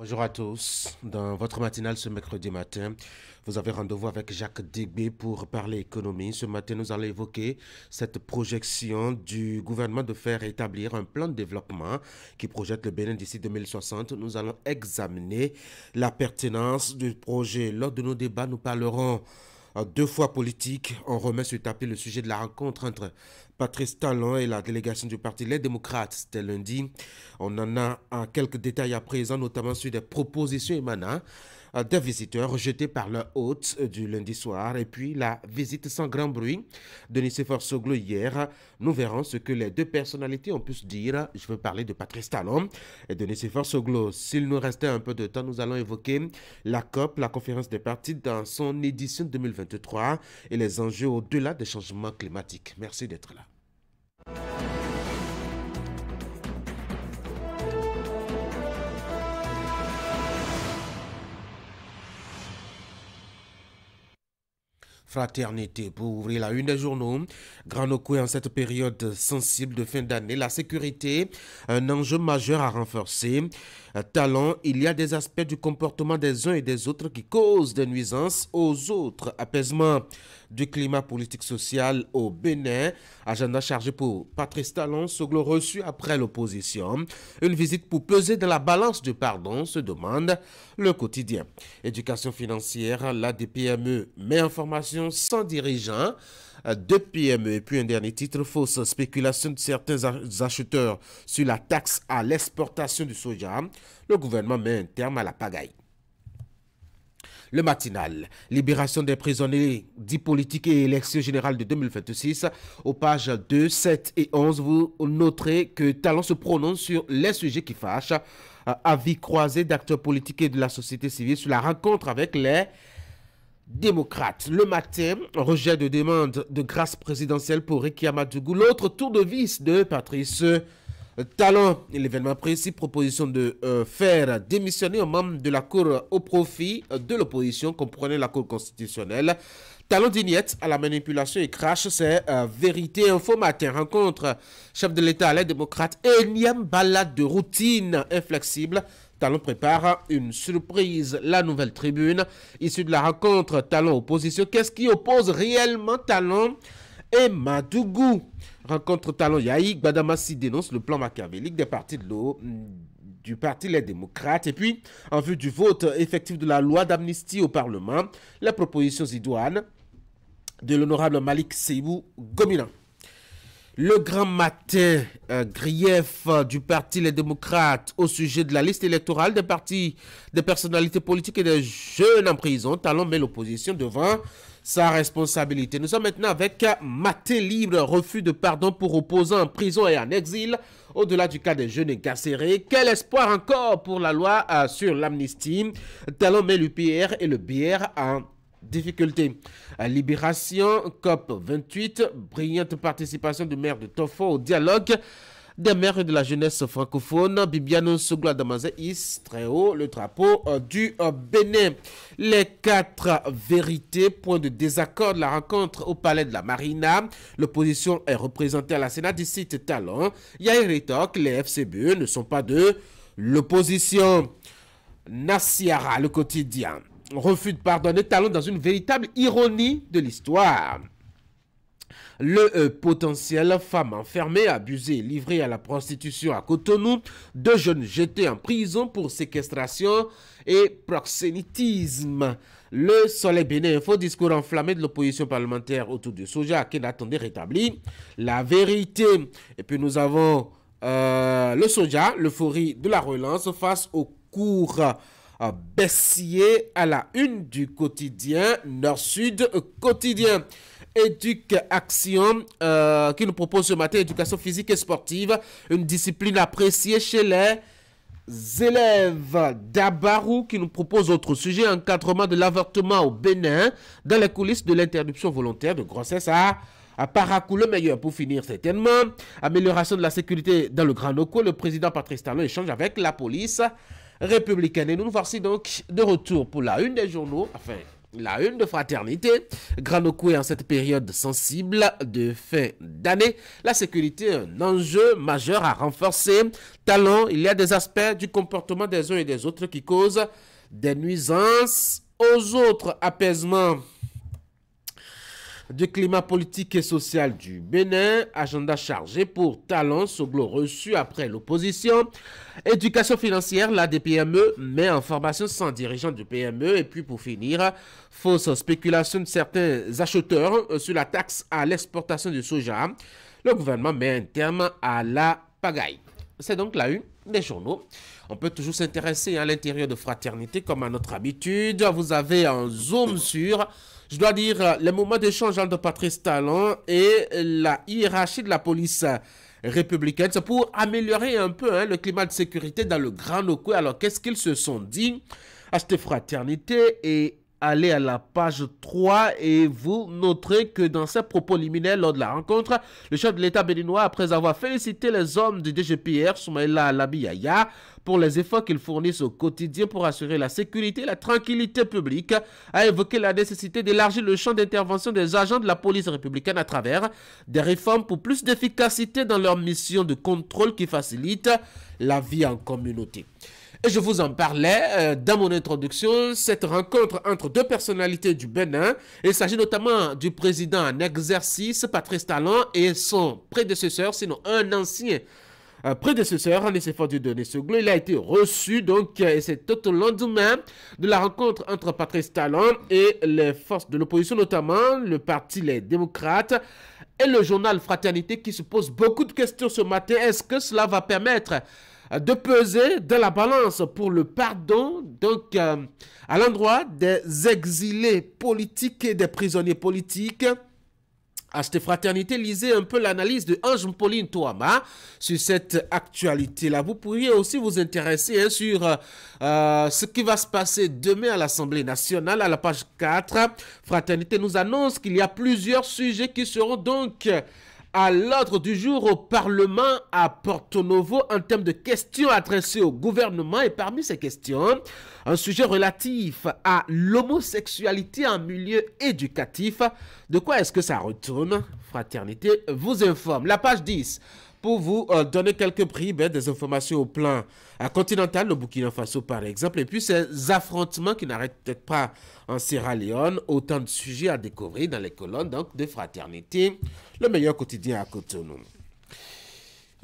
Bonjour à tous. Dans votre matinale ce mercredi matin, vous avez rendez-vous avec Jacques Dégbé pour parler économie. Ce matin, nous allons évoquer cette projection du gouvernement de faire établir un plan de développement qui projette le Bénin d'ici 2060. Nous allons examiner la pertinence du projet. Lors de nos débats, nous parlerons deux fois politique. On remet sur le tapis le sujet de la rencontre entre Patrice Talon et la délégation du parti Les Démocrates. C'était lundi. On en a quelques détails à présent, notamment sur des propositions émanant des visiteurs rejetés par leur hôte du lundi soir. Et puis la visite sans grand bruit de Nicéphore Soglo hier. Nous verrons ce que les deux personnalités ont pu se dire. Je veux parler de Patrice Talon et de Nicéphore Soglo. S'il nous restait un peu de temps, nous allons évoquer la COP, la conférence des partis dans son édition 2023 et les enjeux au-delà des changements climatiques. Merci d'être là. Fraternité pour ouvrir la une des journaux. Grand Okoué en cette période sensible de fin d'année. La sécurité, un enjeu majeur à renforcer. Talon, il y a des aspects du comportement des uns et des autres qui causent des nuisances aux autres. Apaisement du climat politique-social au Bénin. Agenda chargé pour Patrice Talon, Soglo reçu après l'opposition. Une visite pour peser dans la balance du pardon, se demande le quotidien. Éducation financière, la DPME met en formation sans dirigeant. Deux PME et puis un dernier titre, fausse spéculation de certains acheteurs sur la taxe à l'exportation du soja. Le gouvernement met un terme à la pagaille. Le matinal, libération des prisonniers dits politiques et élections générales de 2026. Aux pages 2, 7 et 11, vous noterez que Talon se prononce sur les sujets qui fâchent. Avis croisé d'acteurs politiques et de la société civile sur la rencontre avec les démocrates. Le matin, rejet de demande de grâce présidentielle pour Ricky Amadougou. L'autre tour de vis de Patrice Talon. L'événement précis, proposition de faire démissionner un membre de la Cour au profit de l'opposition, comprenait la Cour constitutionnelle. Talon d'ignette à la manipulation et crache ses vérités. Info matin, rencontre chef de l'État, les démocrates. Énième balade de routine inflexible. Talon prépare une surprise, la nouvelle tribune. Issue de la rencontre Talon-opposition, qu'est-ce qui oppose réellement Talon et Madougou? Rencontre Talon Yaïk, Badamassi dénonce le plan machiavélique des partis de l'eau du parti Les Démocrates. Et puis, en vue du vote effectif de la loi d'amnistie au Parlement, les propositions idoines de l'honorable Malik Seibou Gomina. Le grand matin, grief du parti Les Démocrates au sujet de la liste électorale des partis, des personnalités politiques et des jeunes en prison. Talon met l'opposition devant sa responsabilité. Nous sommes maintenant avec Maté Libre, refus de pardon pour opposants en prison et en exil. Au-delà du cas des jeunes incarcérés, quel espoir encore pour la loi sur l'amnistie? Talon met l'UPR et le BR en difficulté. Libération, COP 28, brillante participation du maire de Tofo au dialogue des maires de la jeunesse francophone. Bibiano Soglo Damazé hisse très haut le drapeau du Bénin. Les quatre vérités, point de désaccord de la rencontre au palais de la Marina. L'opposition est représentée à la Sénat du site Talon. Yair Ritok, les FCBE ne sont pas de l'opposition. Nassiara, le quotidien. Refus de pardonner Talon dans une véritable ironie de l'histoire. Le potentiel femme enfermée, abusée, livrée à la prostitution à Cotonou. Deux jeunes jetés en prison pour séquestration et proxénétisme. Le Soleil Bénin Info, discours enflammé de l'opposition parlementaire autour du soja à Kenaton rétabli. La vérité. Et puis nous avons le soja, l'euphorie de la relance face au cours baissier à la une du quotidien Nord-Sud quotidien. Éduc Action qui nous propose ce matin éducation physique et sportive, une discipline appréciée chez les élèves. Dabarou qui nous propose autre sujet, encadrement de l'avortement au Bénin dans les coulisses de l'interruption volontaire de grossesse à Parakou. Le meilleur pour finir certainement. Amélioration de la sécurité dans le Grand Okoué. Le président Patrice Talon échange avec la police républicaine. Et nous voici donc de retour pour la une des journaux, enfin La une de Fraternité, Granokoué en cette période sensible de fin d'année. La sécurité, un enjeu majeur à renforcer. Talent, il y a des aspects du comportement des uns et des autres qui causent des nuisances aux autres. Apaisement du climat politique et social du Bénin, agenda chargé pour Talon, Soglo reçu après l'opposition. Éducation financière, la des PME met en formation 100 dirigeants du PME. Et puis pour finir, fausse spéculation de certains acheteurs sur la taxe à l'exportation du soja. Le gouvernement met un terme à la pagaille. C'est donc la une des journaux. On peut toujours s'intéresser à l'intérieur de Fraternité comme à notre habitude. Vous avez un zoom sur, je dois dire, les moments d'échange entre Patrice Talon et la hiérarchie de la police républicaine. C'est pour améliorer un peu le climat de sécurité dans le Grand Nokoué. Alors, qu'est-ce qu'ils se sont dit? Achetez Fraternité et allez à la page 3 et vous noterez que dans ses propos liminaires lors de la rencontre, le chef de l'État béninois, après avoir félicité les hommes du DGPR, Soumaïla Labiyaya, pour les efforts qu'ils fournissent au quotidien pour assurer la sécurité et la tranquillité publique, a évoqué la nécessité d'élargir le champ d'intervention des agents de la police républicaine à travers des réformes pour plus d'efficacité dans leur mission de contrôle qui facilite la vie en communauté. Et je vous en parlais dans mon introduction, cette rencontre entre deux personnalités du Bénin. Il s'agit notamment du président en exercice, Patrice Talon, et son prédécesseur, sinon un ancien prédécesseur, Nicéphore Dieudonné Soglo. Il a été reçu, donc, et c'est tout au lendemain de la rencontre entre Patrice Talon et les forces de l'opposition, notamment le parti Les Démocrates et le journal Fraternité qui se pose beaucoup de questions ce matin. Est-ce que cela va permettre de peser dans la balance pour le pardon, donc à l'endroit des exilés politiques et des prisonniers politiques? Achetez Fraternité, lisez un peu l'analyse de Ange Pauline Touama sur cette actualité-là. Vous pourriez aussi vous intéresser sur ce qui va se passer demain à l'Assemblée nationale. À la page 4, Fraternité nous annonce qu'il y a plusieurs sujets qui seront donc à l'ordre du jour au Parlement à Porto Novo en termes de questions adressées au gouvernement. Et parmi ces questions, un sujet relatif à l'homosexualité en milieu éducatif. De quoi est-ce que ça retourne? Fraternité vous informe. La page 10. Pour vous donner quelques bribes, des informations au plan continental, le Burkina Faso par exemple, et puis ces affrontements qui n'arrêtent peut-être pas en Sierra Leone, autant de sujets à découvrir dans les colonnes donc, de Fraternité, le meilleur quotidien à Cotonou.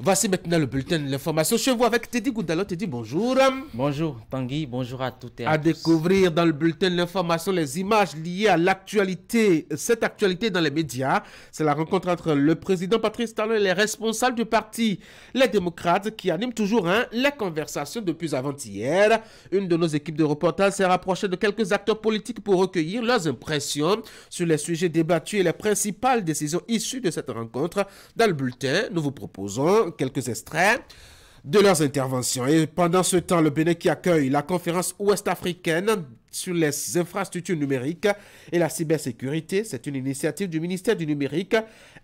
Voici maintenant le bulletin de l'information. Je vous avec Teddy Goudalo. Teddy, bonjour. Bonjour Tanguy, bonjour à toutes et à tous. À découvrir dans le bulletin de l'information les images liées à l'actualité, cette actualité dans les médias. C'est la rencontre entre le président Patrice Talon et les responsables du parti Les Démocrates qui animent toujours les conversations depuis avant-hier. Une de nos équipes de reportage s'est rapprochée de quelques acteurs politiques pour recueillir leurs impressions sur les sujets débattus et les principales décisions issues de cette rencontre. Dans le bulletin, nous vous proposons quelques extraits de leurs interventions. Et pendant ce temps, le Bénin qui accueille la conférence ouest-africaine sur les infrastructures numériques et la cybersécurité, c'est une initiative du ministère du numérique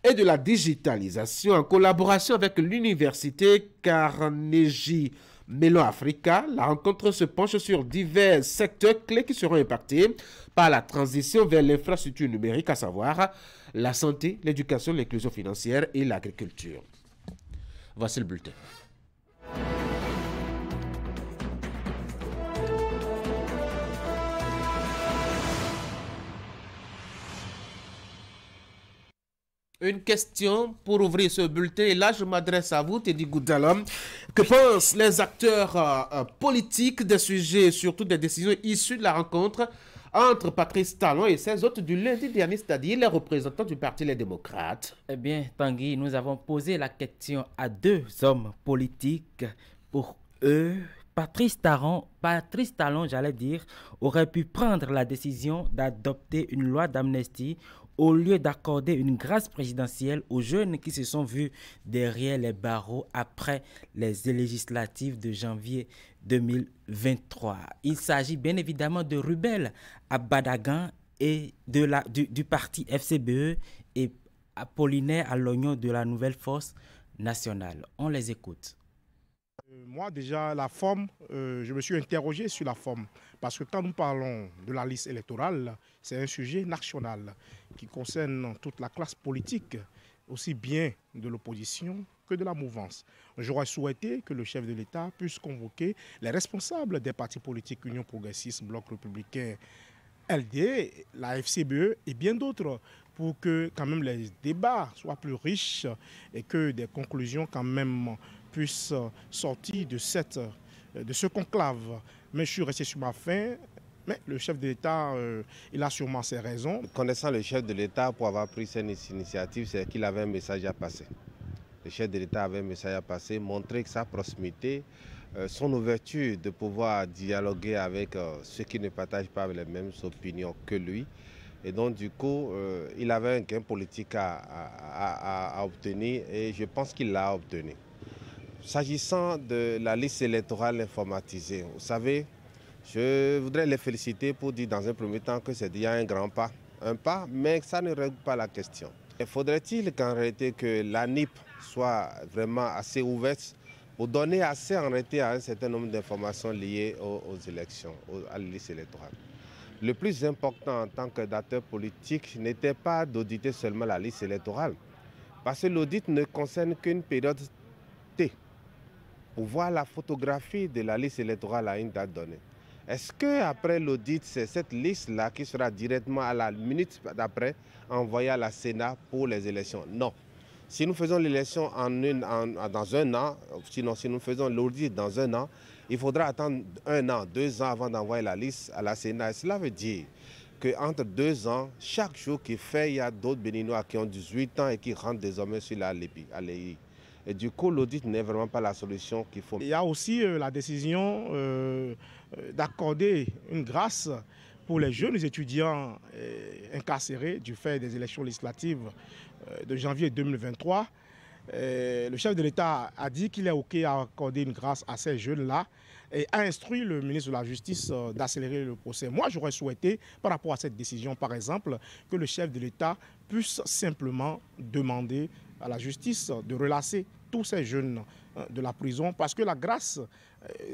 et de la digitalisation en collaboration avec l'université Carnegie Mellon Africa. La rencontre se penche sur divers secteurs clés qui seront impactés par la transition vers l'infrastructure numérique, à savoir la santé, l'éducation, l'inclusion financière et l'agriculture. Voici le bulletin. Une question pour ouvrir ce bulletin. Et là, je m'adresse à vous, Teddy Goudalom. Que pensent les acteurs politiques des sujets, surtout des décisions issues de la rencontre entre Patrice Talon et ses hôtes du lundi dernier, c'est-à-dire les représentants du Parti Les Démocrates? Eh bien, Tanguy, nous avons posé la question à deux hommes politiques. Pour eux, Patrice Talon, j'allais dire, aurait pu prendre la décision d'adopter une loi d'amnistie au lieu d'accorder une grâce présidentielle aux jeunes qui se sont vus derrière les barreaux après les législatives de janvier 2023. Il s'agit bien évidemment de Rubel Abadagan et du parti FCBE et Apollinaire à l'oignon de la Nouvelle Force Nationale. On les écoute. Moi déjà, la forme, je me suis interrogé sur la forme. Parce que quand nous parlons de la liste électorale, c'est un sujet national qui concerne toute la classe politique, aussi bien de l'opposition que de la mouvance. J'aurais souhaité que le chef de l'État puisse convoquer les responsables des partis politiques Union progressiste, Bloc républicain, LD, la FCBE et bien d'autres pour que quand même les débats soient plus riches et que des conclusions quand même puissent sortir de ce conclave. Mais je suis resté sur ma faim. Mais le chef de l'État, il a sûrement ses raisons. Connaissant le chef de l'État, pour avoir pris cette initiative, c'est qu'il avait un message à passer. Le chef de l'État avait un message à passer, montrer que sa proximité, son ouverture de pouvoir dialoguer avec ceux qui ne partagent pas les mêmes opinions que lui. Et donc du coup, il avait un gain politique à obtenir et je pense qu'il l'a obtenu. S'agissant de la liste électorale informatisée, vous savez, je voudrais les féliciter pour dire dans un premier temps que c'est déjà un grand pas, mais ça ne règle pas la question. Faudrait-il qu'en réalité que la NIP soit vraiment assez ouverte pour donner assez en réalité à un certain nombre d'informations liées aux élections, à la liste électorale. Le plus important en tant que d'acteur politique n'était pas d'auditer seulement la liste électorale, parce que l'audit ne concerne qu'une période T, pour voir la photographie de la liste électorale à une date donnée. Est-ce qu'après l'audit, c'est cette liste-là qui sera directement à la minute d'après envoyée à la Sénat pour les élections? Non. Si nous faisons l'élection dans un an, sinon si nous faisons l'audit dans un an, il faudra attendre 1 an, 2 ans avant d'envoyer la liste à la Sénat. Et cela veut dire qu'entre 2 ans, chaque jour qui fait, il y a d'autres Béninois qui ont 18 ans et qui rentrent désormais sur la LEI. Et du coup, l'audit n'est vraiment pas la solution qu'il faut. Il y a aussi la décision d'accorder une grâce pour les jeunes étudiants incarcérés du fait des élections législatives de janvier 2023. Le chef de l'État a dit qu'il est OK à accorder une grâce à ces jeunes-là et a instruit le ministre de la Justice d'accélérer le procès. Moi, j'aurais souhaité, par rapport à cette décision, par exemple, que le chef de l'État puisse simplement demander à la justice de relasser tous ces jeunes de la prison parce que la grâce,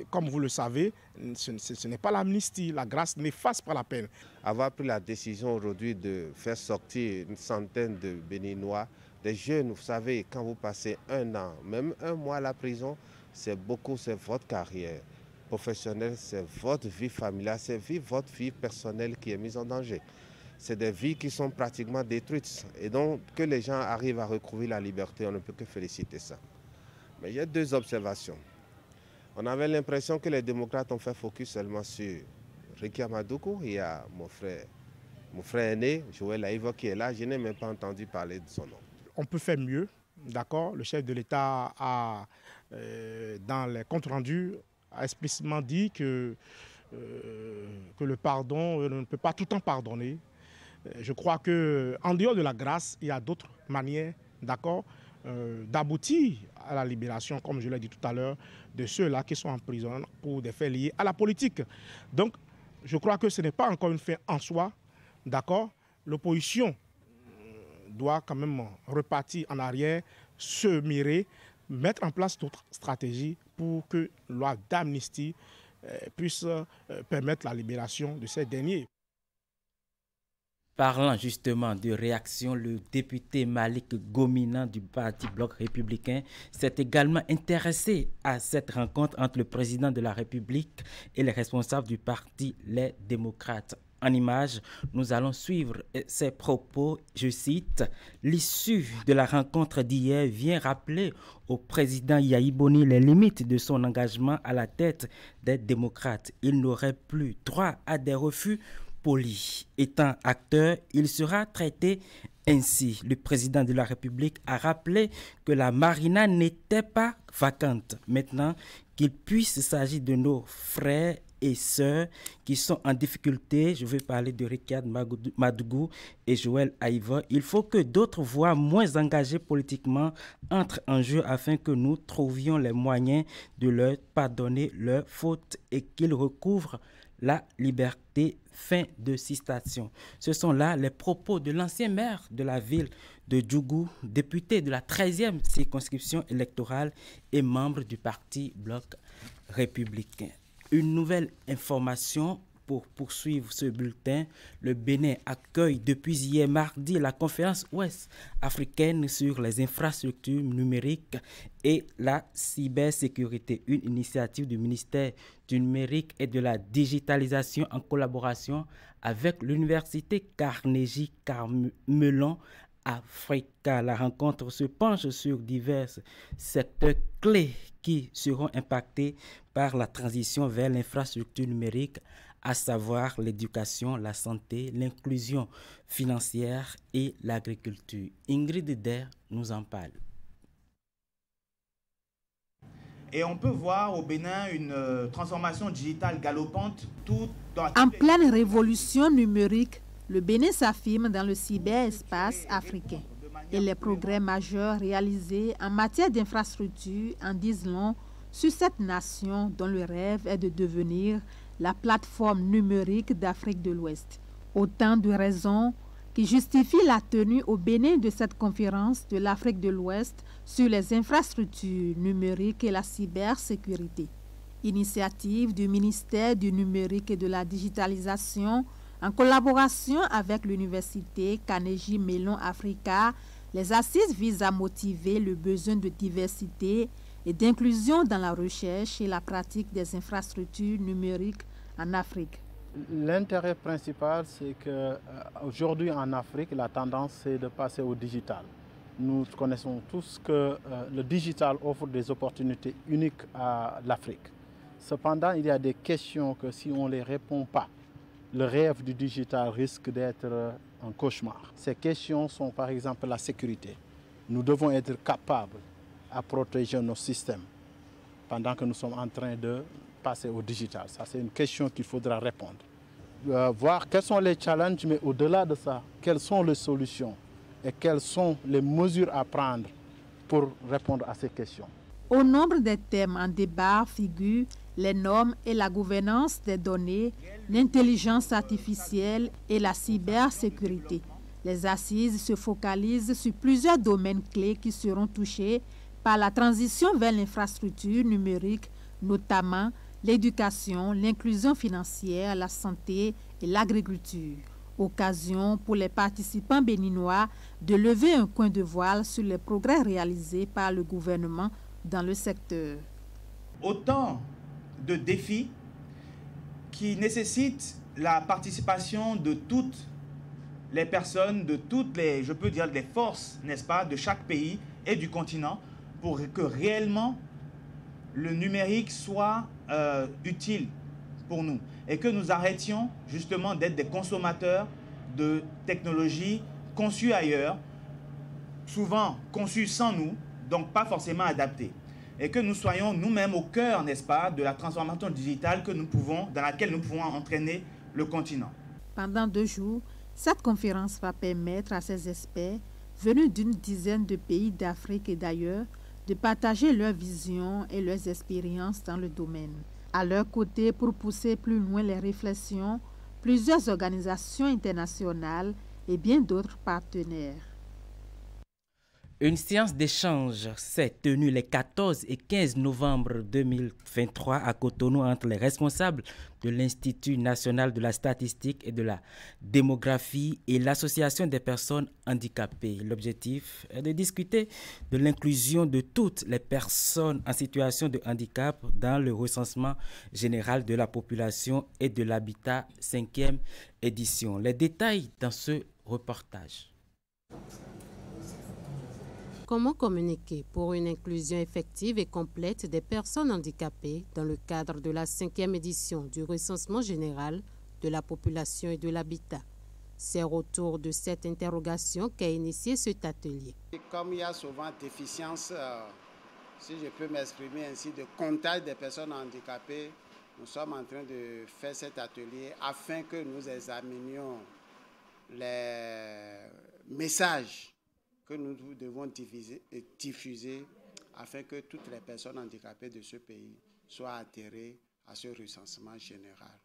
comme vous le savez, ce n'est pas l'amnistie. La grâce n'efface pas la peine. Avoir pris la décision aujourd'hui de faire sortir une centaine de Béninois, des jeunes, vous savez, quand vous passez 1 an, même 1 mois à la prison, c'est beaucoup, c'est votre carrière professionnelle, c'est votre vie familiale, c'est votre vie personnelle qui est mise en danger. C'est des vies qui sont pratiquement détruites. Et donc, que les gens arrivent à recouvrir la liberté, on ne peut que féliciter ça. Mais il y a 2 observations. On avait l'impression que les démocrates ont fait focus seulement sur Ricky Amadougou. Il y a mon frère aîné, Joël Aïva, qui est là. Je n'ai même pas entendu parler de son nom. On peut faire mieux, d'accord. Le chef de l'État a, dans les comptes rendus, a explicitement dit que le pardon, on ne peut pas tout le temps pardonner. Je crois qu'en dehors de la grâce, il y a d'autres manières, d'accord, d'aboutir à la libération, comme je l'ai dit tout à l'heure, de ceux-là qui sont en prison pour des faits liés à la politique. Donc, je crois que ce n'est pas encore une fin en soi, d'accord. L'opposition doit quand même repartir en arrière, se mirer, mettre en place d'autres stratégies pour que la loi d'amnistie puisse permettre la libération de ces derniers. Parlant justement de réaction, le député Malik Gomina du parti Bloc républicain s'est également intéressé à cette rencontre entre le président de la République et les responsables du parti Les Démocrates. En images, nous allons suivre ses propos. Je cite, « L'issue de la rencontre d'hier vient rappeler au président Yahi Boni les limites de son engagement à la tête des démocrates. Il n'aurait plus droit à des refus polis. Étant acteur, il sera traité ainsi. Le président de la République a rappelé que la marina n'était pas vacante. Maintenant qu'il puisse s'agir de nos frères et sœurs qui sont en difficulté, je vais parler de Ricard Madougou et Joël Aïva, il faut que d'autres voix moins engagées politiquement entrent en jeu afin que nous trouvions les moyens de leur pardonner leurs fautes et qu'ils recouvrent la liberté. Fin de citation. Ce sont là les propos de l'ancien maire de la ville de Djougou, député de la 13e circonscription électorale et membre du parti Bloc républicain. Une nouvelle information pour poursuivre ce bulletin. Le Bénin accueille depuis hier mardi la conférence ouest-africaine sur les infrastructures numériques et la cybersécurité, une initiative du ministère du numérique et de la digitalisation en collaboration avec l'université Carnegie Mellon Africa. La rencontre se penche sur divers secteurs clés qui seront impactés par la transition vers l'infrastructure numérique, à savoir l'éducation, la santé, l'inclusion financière et l'agriculture. Ingrid Der nous en parle. Et on peut voir au Bénin une transformation digitale galopante en pleine révolution numérique. Le Bénin s'affirme dans le cyberespace africain et les progrès majeurs réalisés en matière d'infrastructure en disent long sur cette nation dont le rêve est de devenir la plateforme numérique d'Afrique de l'Ouest. Autant de raisons qui justifient la tenue au Bénin de cette conférence de l'Afrique de l'Ouest sur les infrastructures numériques et la cybersécurité. Initiative du ministère du numérique et de la digitalisation en collaboration avec l'université Carnegie Mellon Africa, les assises visent à motiver le besoin de diversité et d'inclusion dans la recherche et la pratique des infrastructures numériques en Afrique. L'intérêt principal, c'est qu'aujourd'hui en Afrique, la tendance c'est de passer au digital. Nous connaissons tous que le digital offre des opportunités uniques à l'Afrique. Cependant, il y a des questions que si on ne les répond pas, le rêve du digital risque d'être un cauchemar. Ces questions sont par exemple la sécurité. Nous devons être capables à protéger nos systèmes pendant que nous sommes en train de passer au digital. Ça, c'est une question qu'il faudra répondre. Voir quels sont les challenges, mais au-delà de ça, quelles sont les solutions et quelles sont les mesures à prendre pour répondre à ces questions. Au nombre des thèmes en débat figurent les normes et la gouvernance des données, l'intelligence artificielle et la cybersécurité. Les assises se focalisent sur plusieurs domaines clés qui seront touchés par la transition vers l'infrastructure numérique, notamment l'éducation, l'inclusion financière, la santé et l'agriculture. Occasion pour les participants béninois de lever un coin de voile sur les progrès réalisés par le gouvernement dans le secteur. Autant de défis qui nécessitent la participation de toutes les personnes, de toutes les, je peux dire, les forces, n'est-ce pas, de chaque pays et du continent pour que réellement le numérique soit utile pour nous et que nous arrêtions justement d'être des consommateurs de technologies conçues ailleurs, souvent conçues sans nous, donc pas forcément adaptées. Et que nous soyons nous-mêmes au cœur, n'est-ce pas, de la transformation digitale dans laquelle nous pouvons entraîner le continent. Pendant 2 jours, cette conférence va permettre à ces experts, venus d'une dizaine de pays d'Afrique et d'ailleurs, de partager leurs visions et leurs expériences dans le domaine. À leur côté, pour pousser plus loin les réflexions, plusieurs organisations internationales et bien d'autres partenaires. Une séance d'échange s'est tenue les 14 et 15 novembre 2023 à Cotonou entre les responsables de l'Institut national de la statistique et de la démographie et l'Association des personnes handicapées. L'objectif est de discuter de l'inclusion de toutes les personnes en situation de handicap dans le recensement général de la population et de l'habitat 5e édition. Les détails dans ce reportage. Comment communiquer pour une inclusion effective et complète des personnes handicapées dans le cadre de la 5e édition du recensement général de la population et de l'habitat? C'est autour de cette interrogation qu'a initié cet atelier. Comme il y a souvent déficience, si je peux m'exprimer ainsi, de comptage des personnes handicapées, nous sommes en train de faire cet atelier afin que nous examinions les messages que nous devons diffuser afin que toutes les personnes handicapées de ce pays soient atterrées à ce recensement général.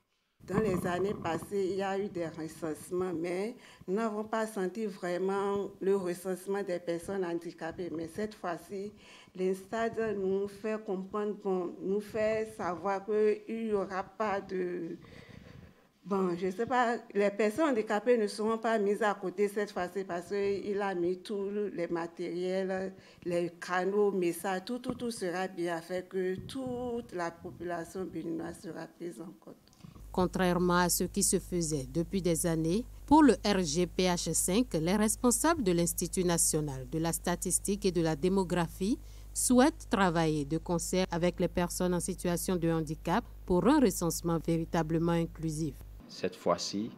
Dans les années passées, il y a eu des recensements, mais nous n'avons pas senti vraiment le recensement des personnes handicapées. Mais cette fois-ci, l'INSTAD nous fait comprendre, nous fait savoir qu'il n'y aura pas de... Bon, je ne sais pas, les personnes handicapées ne seront pas mises à côté cette fois-ci parce qu'il a mis tous les matériels, les canaux, messages, tout sera bien fait, que toute la population béninoise sera prise en compte. Contrairement à ce qui se faisait depuis des années, pour le RGPH5, les responsables de l'Institut national de la statistique et de la démographie souhaitent travailler de concert avec les personnes en situation de handicap pour un recensement véritablement inclusif. Cette fois-ci,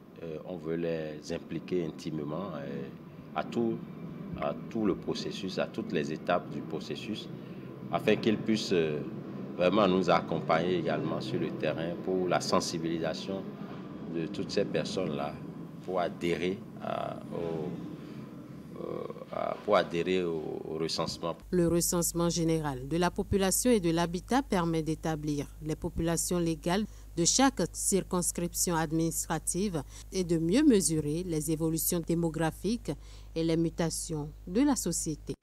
on veut les impliquer intimement à tout le processus, à toutes les étapes du processus, afin qu'ils puissent vraiment nous accompagner également sur le terrain pour la sensibilisation de toutes ces personnes-là, pour adhérer au recensement. Le recensement général de la population et de l'habitat permet d'établir les populations légales de chaque circonscription administrative et de mieux mesurer les évolutions démographiques et les mutations de la société.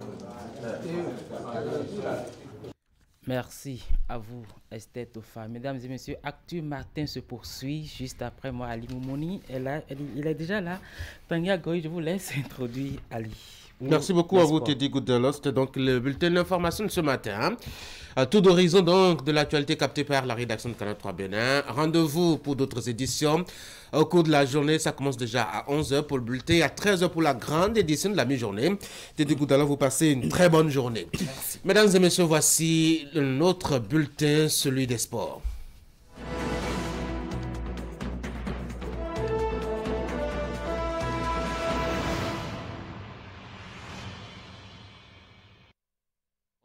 Merci à vous, Esther Tofa. Mesdames et messieurs, Actu Matin se poursuit juste après moi, Ali Moumouni. Il est déjà là. Tanguy Goy, je vous laisse introduire Ali. Merci beaucoup à vous, Teddy Goudelot. C'était donc le bulletin d'information de ce matin. À tout d'horizon donc de l'actualité captée par la rédaction de Canal 3 Bénin. Rendez-vous pour d'autres éditions. Au cours de la journée, ça commence déjà à 11h pour le bulletin, à 13h pour la grande édition de la mi-journée. Teddy Goudelot, vous passez une très bonne journée. Merci. Mesdames et messieurs, voici notre bulletin, celui des sports.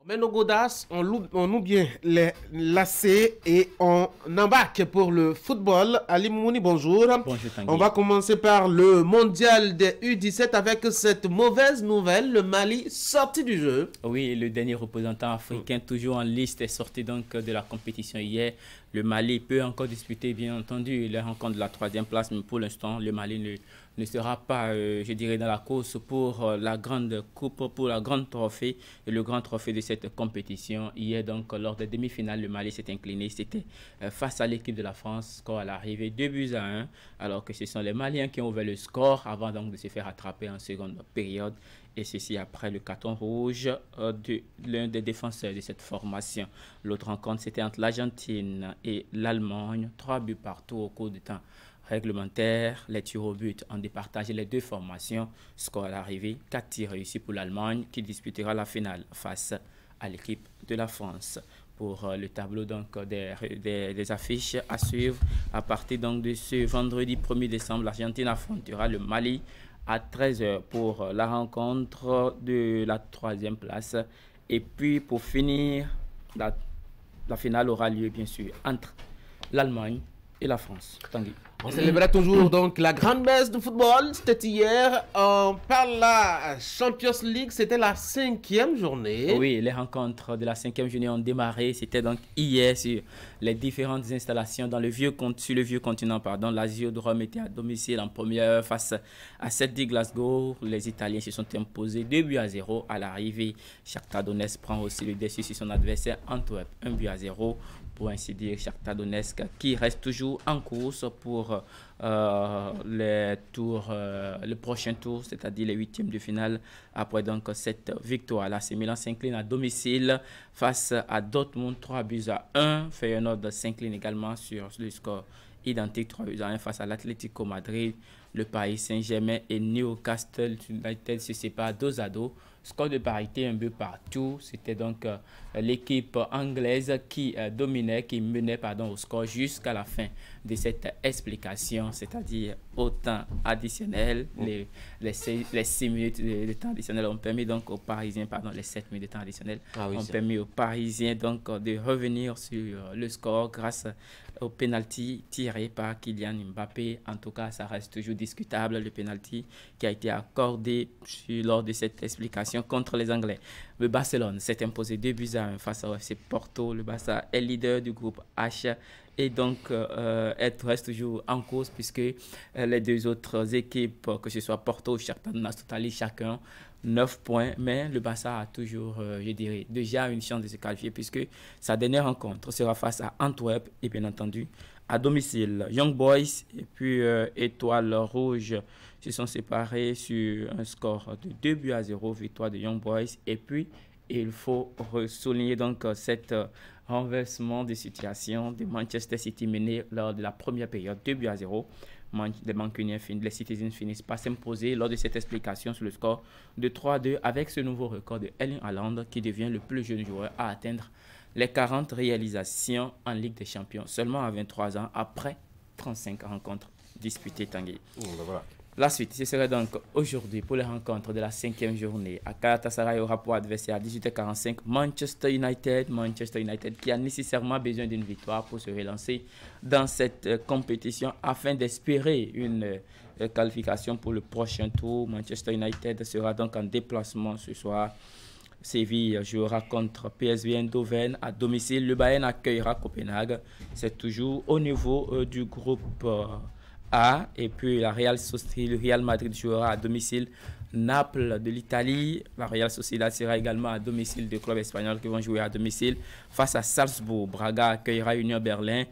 On met nos godasses, on loue bien les lacets et on embarque pour le football. Ali Mouni, bonjour. Bonjour Tanguy. On va commencer par le mondial des U17 avec cette mauvaise nouvelle, le Mali sorti du jeu. Oui, le dernier représentant africain toujours en liste est sorti donc de la compétition hier. Le Mali peut encore disputer, bien entendu, les rencontres de la 3e place, mais pour l'instant, le Mali ne sera pas, je dirais, dans la course pour la grande coupe, pour la grande trophée et le grand trophée de cette compétition. Hier, donc, lors des demi-finales, le Mali s'est incliné. C'était face à l'équipe de la France, score à l'arrivée 2-1, alors que ce sont les Maliens qui ont ouvert le score avant donc de se faire attraper en seconde période. Et ceci après le carton rouge de l'un des défenseurs de cette formation. L'autre rencontre, c'était entre l'Argentine et l'Allemagne. 3 buts partout au cours du temps réglementaire. Les tirs au but ont départagé les deux formations. Score à l'arrivée, 4 tirs réussis pour l'Allemagne qui disputera la finale face à l'équipe de la France. Pour le tableau donc, des affiches à suivre, à partir donc, de ce vendredi 1er décembre, l'Argentine affrontera le Mali à 13h pour la rencontre de la 3e place. Et puis pour finir, la finale aura lieu bien sûr entre l'Allemagne et la France. Tanguy. On célébrait toujours donc la grande messe du football, c'était hier. Par la Champions League, c'était la 5e journée. Oui, les rencontres de la 5e journée ont démarré. C'était donc hier sur les différentes installations sur le vieux continent. L'Azio de Rome était à domicile en première heure face à Celtic Glasgow. Les Italiens se sont imposés 2-0 à l'arrivée. Shakhtar Donetsk prend aussi le dessus sur son adversaire Antwerp, 1-0. Pour ainsi dire, Shakhtar Donetsk qui reste toujours en course pour le prochain tour, c'est-à-dire les 8e de finale. Après donc cette victoire, l'AC Milan s'incline à domicile face à Dortmund, 3-1. Feyenoord s'incline également sur le score identique, 3-1 face à l'Atlético Madrid. Le Paris Saint-Germain et Newcastle United se séparent 2-2. Score de parité un peu partout. C'était donc l'équipe anglaise qui menait au score jusqu'à la fin de cette explication, c'est-à-dire au temps additionnel. Les 6 minutes de temps additionnel ont permis donc aux Parisiens, les 7 minutes de temps additionnel ont permis aux Parisiens donc de revenir sur le score grâce au penalty tiré par Kylian Mbappé. En tout cas, ça reste toujours discutable, le penalty qui a été accordé lors de cette explication contre les Anglais. Le Barcelone s'est imposé 2-1 face au FC Porto. Le Barça est leader du groupe H et donc reste toujours en cause puisque les deux autres équipes, que ce soit Porto ou Shakhtar Donetsk, totalisent chacun 9 points, mais le Barça a toujours, je dirais, déjà une chance de se qualifier puisque sa dernière rencontre sera face à Antwerp et bien entendu à domicile. Young Boys et puis Étoile Rouge se sont séparés sur un score de 2-0, victoire de Young Boys. Et puis, il faut souligner donc cet renversement de situation de Manchester City mené lors de la première période, 2-0. Les Mancuniens, les Citizens finissent par s'imposer lors de cette explication sur le score de 3-2 avec ce nouveau record de Erling Haaland qui devient le plus jeune joueur à atteindre les 40 réalisations en Ligue des Champions, seulement à 23 ans après 35 rencontres disputées, Tanguy. Voilà. La suite, ce serait donc aujourd'hui pour les rencontres de la 5e journée. À Galatasaray aura pour adversaire à 18h45 Manchester United qui a nécessairement besoin d'une victoire pour se relancer dans cette compétition afin d'espérer une qualification pour le prochain tour. Manchester United sera donc en déplacement ce soir. Séville jouera contre PSV Eindhoven à domicile. Le Bayern accueillera Copenhague. C'est toujours au niveau du groupe A. Et puis la le Real Madrid jouera à domicile Naples de l'Italie. La Real Sociedad sera également à domicile des clubs espagnols qui vont jouer à domicile face à Salzbourg. Braga accueillera Union Berlin.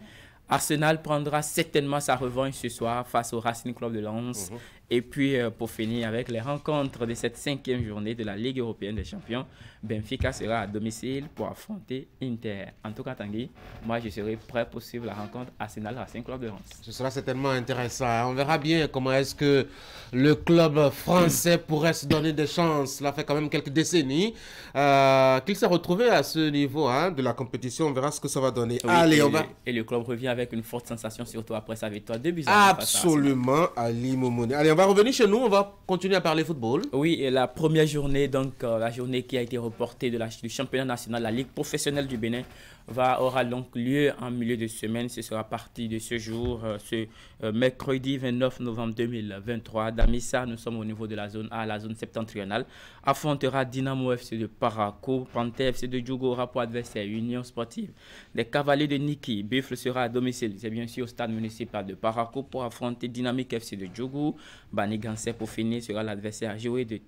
Arsenal prendra certainement sa revanche ce soir face au Racing Club de Lens. Et puis, pour finir avec les rencontres de cette 5e journée de la Ligue européenne des champions, Benfica sera à domicile pour affronter Inter. En tout cas, Tanguy, moi, je serai prêt pour suivre la rencontre Arsenal-Racing Club de Lens. Ce sera certainement intéressant. On verra bien comment est-ce que le club français pourrait se donner des chances. Cela fait quand même quelques décennies qu'il s'est retrouvé à ce niveau de la compétition. On verra ce que ça va donner. Oui, Allez, et le club revient avec une forte sensation, surtout après sa victoire 2-0. Absolument, Ali Moumouni. Allez, on va revenir chez nous, on va continuer à parler football. Oui, et la première journée, donc la journée qui a été reportée du championnat national, la Ligue professionnelle du Bénin, aura donc lieu en milieu de semaine. Ce sera parti de ce jour, ce mercredi 29 novembre 2023. Damissa, nous sommes au niveau de la zone A, la zone septentrionale, affrontera Dynamo FC de Parakou. Panthère FC de Djougou aura pour adversaire Union Sportive des Cavaliers de Niki. Buffle sera à domicile, c'est bien sûr au stade municipal de Parakou pour affronter Dynamique FC de Djougou. Banigansé pour finir sera l'adversaire joué de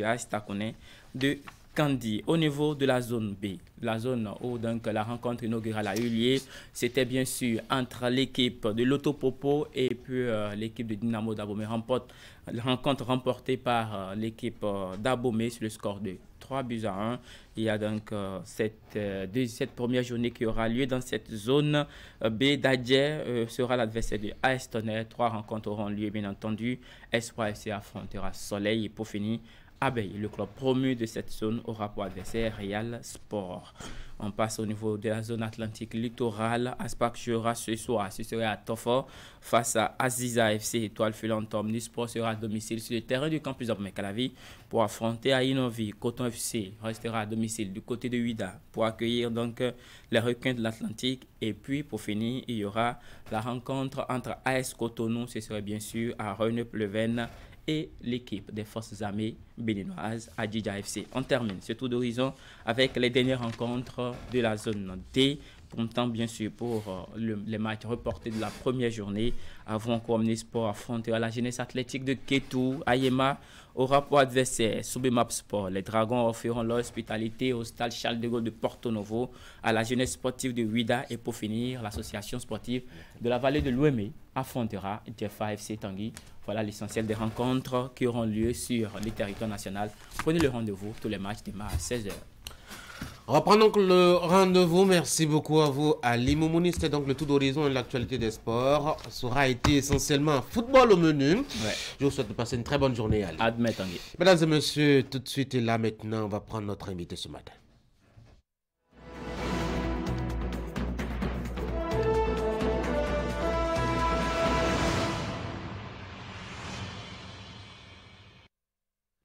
AS Takoné de Kandi. Au niveau de la zone B, la zone où donc la rencontre inaugurale a eu lieu, c'était bien sûr entre l'équipe de l'Autopopo et puis l'équipe de Dynamo d'Abomey. Rencontre remportée par l'équipe d'Abomey sur le score de 3-1. Il y a donc cette première journée qui aura lieu dans cette zone B. Dadje sera l'adversaire de AS Tonnerre. 3 rencontres auront lieu, bien entendu. Espoir FC affrontera Soleil et pour finir, Abeille, le club promu de cette zone, aura pour adversaire Real Sport. On passe au niveau de la zone atlantique littorale. Aspac jouera ce soir. Ce sera à Tofor face à Aziza FC. Étoile Filante Omnisport sera à domicile sur le terrain du campus Abomey-Calavi pour affronter Ainovi. Coton FC restera à domicile du côté de Ouida pour accueillir donc les requins de l'Atlantique. Et puis pour finir, il y aura la rencontre entre AS Cotonou, ce serait bien sûr à Rennes-Pleven, et l'équipe des forces armées béninoises à Djidja FC. On termine ce tour d'horizon avec les dernières rencontres de la zone D. Comptant bien sûr pour les matchs reportés de la première journée. Avant qu'Omnisport affrontera la jeunesse athlétique de Ketou. Ayema aura pour adversaire Subimap Sport. Les Dragons offriront leur hospitalité au stade Charles de Gaulle de Porto Novo à la jeunesse sportive de Ouida. Et pour finir, l'association sportive de la vallée de l'Ouémé affrontera Jeffa FC Tanguy. Voilà l'essentiel des rencontres qui auront lieu sur le territoire national. Prenez le rendez-vous, tous les matchs démarrent à 16h. On reprend donc le rendez-vous. Merci beaucoup à vous, Ali Moumouni. C'était donc le tour d'horizon de l'actualité des sports. Ça aura été essentiellement football au menu. Je vous souhaite de passer une très bonne journée, Ali. Admet, Tanguy. Mesdames et messieurs, tout de suite et là maintenant, on va prendre notre invité ce matin.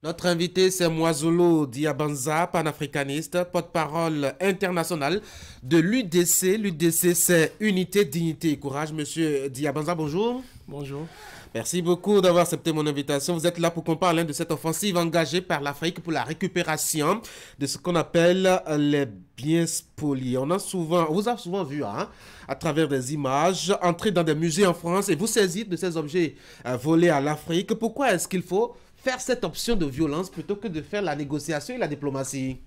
Notre invité, c'est Mwazulu Diabanza, panafricaniste, porte-parole international de l'UDC. L'UDC, c'est Unité, Dignité et Courage. Monsieur Diabanza, bonjour. Bonjour. Merci beaucoup d'avoir accepté mon invitation. Vous êtes là pour qu'on parle de cette offensive engagée par l'Afrique pour la récupération de ce qu'on appelle les biens spoliés. On a souvent, vous avez souvent vu, hein, à travers des images, entrer dans des musées en France et vous saisir de ces objets volés à l'Afrique. Pourquoi est-ce qu'il faut faire cette option de violence plutôt que de faire la négociation et la diplomatie?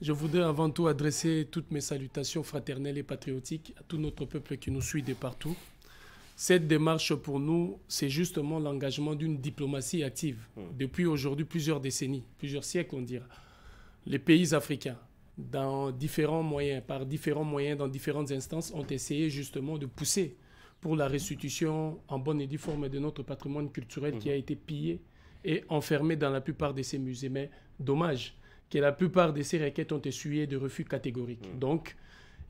Je voudrais avant tout adresser toutes mes salutations fraternelles et patriotiques à tout notre peuple qui nous suit de partout. Cette démarche pour nous, c'est justement l'engagement d'une diplomatie active. Depuis aujourd'hui plusieurs décennies, plusieurs siècles on dira. Les pays africains, dans différents moyens, par différents moyens, dans différentes instances, ont essayé justement de pousser pour la restitution en bonne et due forme de notre patrimoine culturel qui a été pillé et enfermé dans la plupart de ces musées. Mais dommage que la plupart de ces requêtes ont essuyé de refus catégoriques. Donc,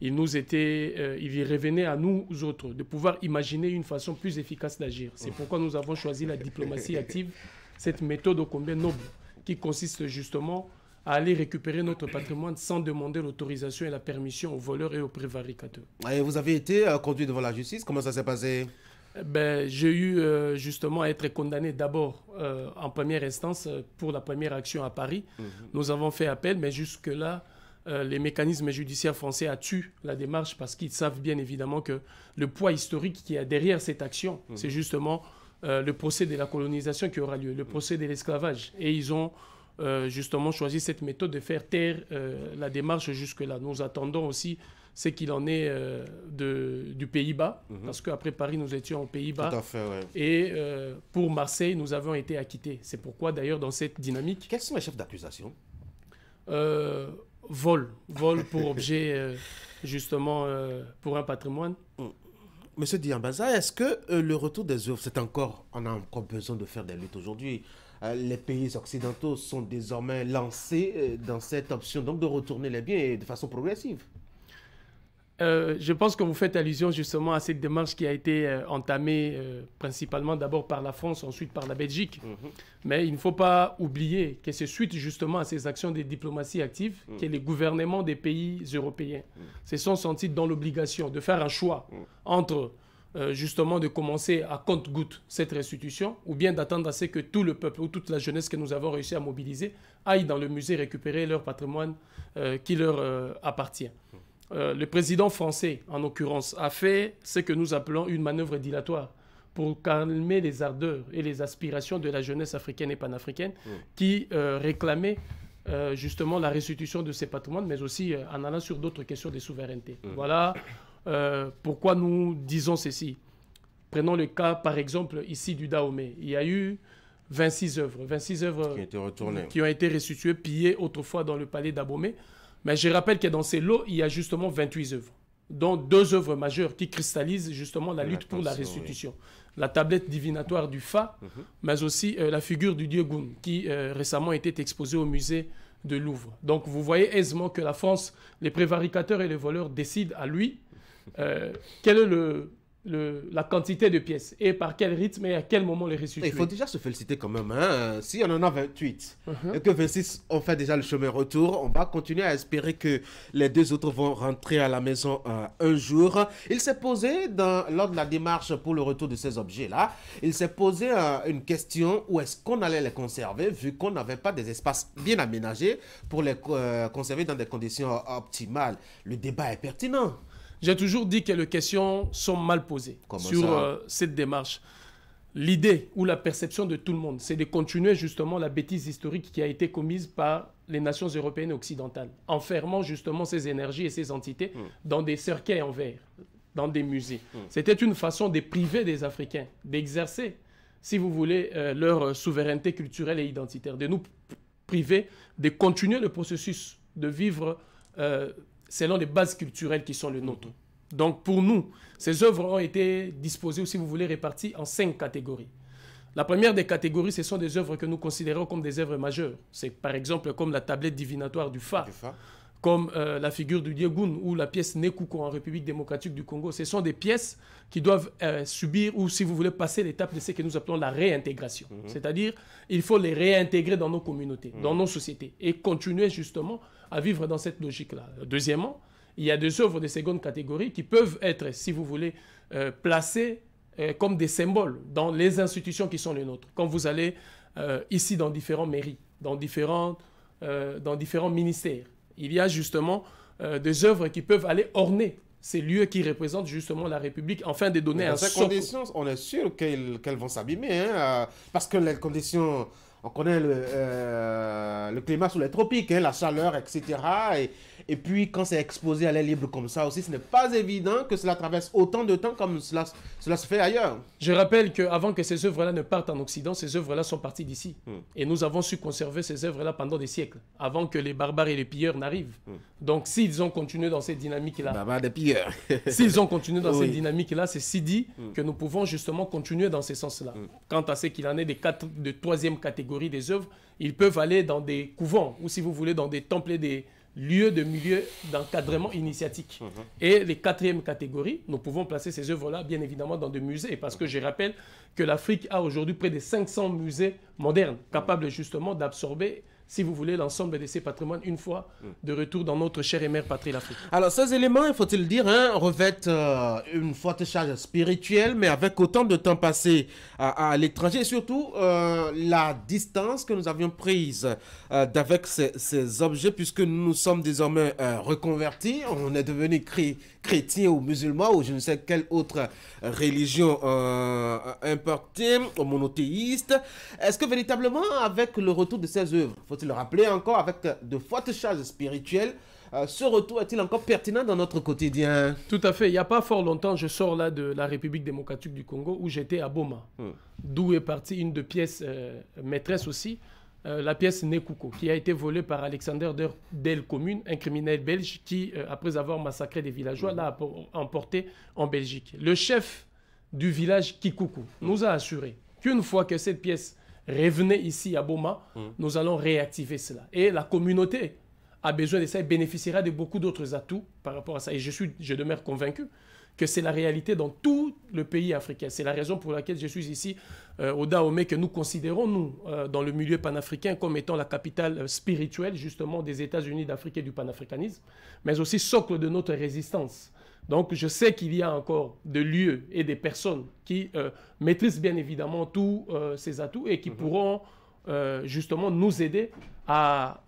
il revenait à nous autres de pouvoir imaginer une façon plus efficace d'agir. C'est pourquoi nous avons choisi la diplomatie active, cette méthode ô combien noble, qui consiste justement à aller récupérer notre patrimoine sans demander l'autorisation et la permission aux voleurs et aux prévaricateurs. Et vous avez été conduit devant la justice, comment ça s'est passé? J'ai eu justement à être condamné d'abord en première instance pour la première action à Paris. Nous avons fait appel, mais jusque-là, les mécanismes judiciaires français tuent la démarche parce qu'ils savent bien évidemment que le poids historique qui est derrière cette action, c'est justement le procès de la colonisation qui aura lieu, le procès de l'esclavage. Et ils ont justement choisi cette méthode de faire taire la démarche jusque-là. Nous attendons aussi ce qu'il en est du Pays-Bas, parce qu'après Paris, nous étions aux Pays-Bas. Tout à fait, ouais. Et pour Marseille, nous avons été acquittés. C'est pourquoi d'ailleurs dans cette dynamique... Quels sont les chefs d'accusation? Vol pour objet, justement, pour un patrimoine. Monsieur Diabanza, est-ce que le retour des œuvres, on a encore besoin de faire des luttes aujourd'hui? Les pays occidentaux sont désormais lancés dans cette option, donc de retourner les biens de façon progressive. Je pense que vous faites allusion justement à cette démarche qui a été entamée principalement d'abord par la France, ensuite par la Belgique. Mais il ne faut pas oublier que c'est suite justement à ces actions de diplomatie active que les gouvernements des pays européens se sont sentis dans l'obligation de faire un choix entre justement de commencer à compte-gouttes cette restitution ou bien d'attendre à ce que tout le peuple ou toute la jeunesse que nous avons réussi à mobiliser aille dans le musée récupérer leur patrimoine qui leur appartient. Le président français, en l'occurrence, a fait ce que nous appelons une manœuvre dilatoire pour calmer les ardeurs et les aspirations de la jeunesse africaine et panafricaine qui réclamait justement la restitution de ces patrimoines, mais aussi en allant sur d'autres questions de souveraineté. Voilà pourquoi nous disons ceci. Prenons le cas, par exemple, ici du Dahomey. Il y a eu 26 œuvres qui ont été restituées, pillées autrefois dans le palais d'Abomey. Mais je rappelle que dans ces lots, il y a justement 28 œuvres, dont 2 œuvres majeures qui cristallisent justement la lutte pour la restitution. La tablette divinatoire du Fa, mais aussi la figure du dieu Goun, qui récemment était exposée au musée de Louvre. Donc vous voyez aisément que la France, les prévaricateurs et les voleurs décident à lui quelle est la quantité de pièces et par quel rythme et à quel moment les restituer. Il faut déjà se féliciter quand même. Hein? Si on en a 28 et que 26 ont fait déjà le chemin retour, on va continuer à espérer que les 2 autres vont rentrer à la maison un jour. Il s'est posé, lors de la démarche pour le retour de ces objets-là, il s'est posé une question, où est-ce qu'on allait les conserver, vu qu'on n'avait pas des espaces bien aménagés pour les conserver dans des conditions optimales. Le débat est pertinent. J'ai toujours dit que les questions sont mal posées sur cette démarche. L'idée ou la perception de tout le monde, c'est de continuer justement la bêtise historique qui a été commise par les nations européennes et occidentales, enfermant justement ces énergies et ces entités dans des cercueils en verre, dans des musées. C'était une façon de priver des Africains d'exercer, si vous voulez, leur souveraineté culturelle et identitaire, de nous priver de continuer le processus de vivre selon les bases culturelles qui sont les nôtres. Donc pour nous, ces œuvres ont été disposées, ou si vous voulez, réparties en 5 catégories. La première des catégories, ce sont des œuvres que nous considérons comme des œuvres majeures. C'est par exemple comme la tablette divinatoire du Fa, comme la figure du Diegoun ou la pièce Nekouko en République démocratique du Congo. Ce sont des pièces qui doivent subir ou, si vous voulez, passer l'étape de ce que nous appelons la réintégration. C'est-à-dire, il faut les réintégrer dans nos communautés, dans nos sociétés et continuer justement à vivre dans cette logique-là. Deuxièmement, il y a des œuvres de seconde catégorie qui peuvent être, si vous voulez, placées comme des symboles dans les institutions qui sont les nôtres. Quand vous allez ici dans différentes mairies, dans différents ministères, il y a justement des œuvres qui peuvent aller orner ces lieux qui représentent justement la République, afin de donner un socle. Dans ces conditions, on est sûr qu'elles vont s'abîmer, hein, parce que les conditions, on connaît le climat sous les tropiques, hein, la chaleur, etc. Et puis, quand c'est exposé à l'air libre comme ça aussi, ce n'est pas évident que cela traverse autant de temps comme cela se fait ailleurs. Je rappelle qu'avant que ces œuvres-là ne partent en Occident, ces œuvres-là sont parties d'ici. Et nous avons su conserver ces œuvres-là pendant des siècles, avant que les barbares et les pilleurs n'arrivent. Donc, s'ils ont continué dans cette dynamique-là... Barbares des pilleurs. S'ils ont continué dans cette dynamique-là, c'est si dit que nous pouvons justement continuer dans ce sens-là. Quant à ce qu'il en est de troisième catégorie des œuvres, ils peuvent aller dans des couvents, ou si vous voulez, dans des temples et des lieux de milieu d'encadrement initiatique. Et les quatrièmes catégories, nous pouvons placer ces œuvres-là, bien évidemment, dans des musées, parce que je rappelle que l'Afrique a aujourd'hui près de 500 musées modernes, capables justement d'absorber, si vous voulez, l'ensemble de ces patrimoines une fois de retour dans notre chère et mère patrie, l'Afrique. Alors, ces éléments, il faut-il dire, hein, revêtent une forte charge spirituelle, mais avec autant de temps passé à l'étranger, et surtout la distance que nous avions prise d'avec ces objets, puisque nous sommes désormais reconvertis, on est devenus chrétiens ou musulmans, ou je ne sais quelle autre religion importée, ou monothéiste. Est-ce que véritablement, avec le retour de ces œuvres, faut-il le rappeler encore, avec de fortes charges spirituelles, ce retour est-il encore pertinent dans notre quotidien? Tout à fait. Il n'y a pas fort longtemps, je sors là de la République démocratique du Congo, où j'étais à Boma, d'où est partie une de pièces maîtresses aussi, la pièce Nekouko, qui a été volée par Alexander Del Commune, un criminel belge qui, après avoir massacré des villageois, l'a emporté en Belgique. Le chef du village Kikuku nous a assuré qu'une fois que cette pièce revenait ici à Boma, nous allons réactiver cela. Et la communauté a besoin de ça et bénéficiera de beaucoup d'autres atouts par rapport à ça. Et je demeure convaincu que c'est la réalité dans tout le pays africain. C'est la raison pour laquelle je suis ici au Dahomey, que nous considérons, nous, dans le milieu panafricain, comme étant la capitale spirituelle, justement, des États-Unis d'Afrique et du panafricanisme, mais aussi socle de notre résistance. Donc, je sais qu'il y a encore des lieux et des personnes qui maîtrisent bien évidemment tous ces atouts et qui pourront justement nous aider à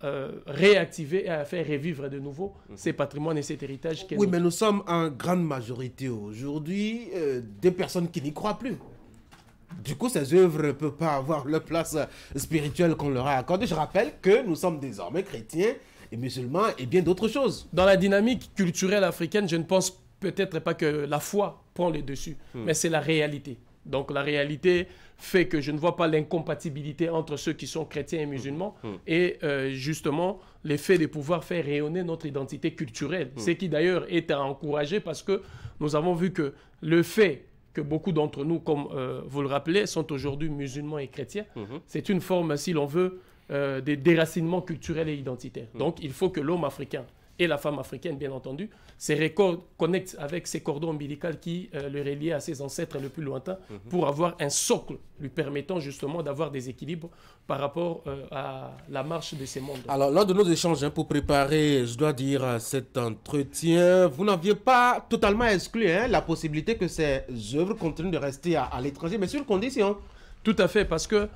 réactiver et à faire revivre de nouveau ces patrimoines et cet héritage. Oui, mais nous sommes en grande majorité aujourd'hui des personnes qui n'y croient plus. Du coup, ces œuvres ne peuvent pas avoir leur place spirituelle qu'on leur a accordée. Je rappelle que nous sommes désormais chrétiens et musulmans et bien d'autres choses. Dans la dynamique culturelle africaine, je ne pense peut-être pas que la foi prend le dessus, mais c'est la réalité. Donc la réalité fait que je ne vois pas l'incompatibilité entre ceux qui sont chrétiens et musulmans et justement l'effet de pouvoir faire rayonner notre identité culturelle. Ce qui d'ailleurs est à encourager, parce que nous avons vu que le fait que beaucoup d'entre nous, comme vous le rappelez, sont aujourd'hui musulmans et chrétiens, c'est une forme, si l'on veut, de déracinement culturel et identitaire. Donc il faut que l'homme africain et la femme africaine, bien entendu, se reconnectent avec ces cordons ombilicaux qui le relient à ses ancêtres les plus lointains pour avoir un socle lui permettant justement d'avoir des équilibres par rapport à la marche de ces mondes. Alors, lors de nos échanges, pour préparer, je dois dire, cet entretien, vous n'aviez pas totalement exclu la possibilité que ces œuvres continuent de rester à l'étranger, mais sur condition. Tout à fait, parce que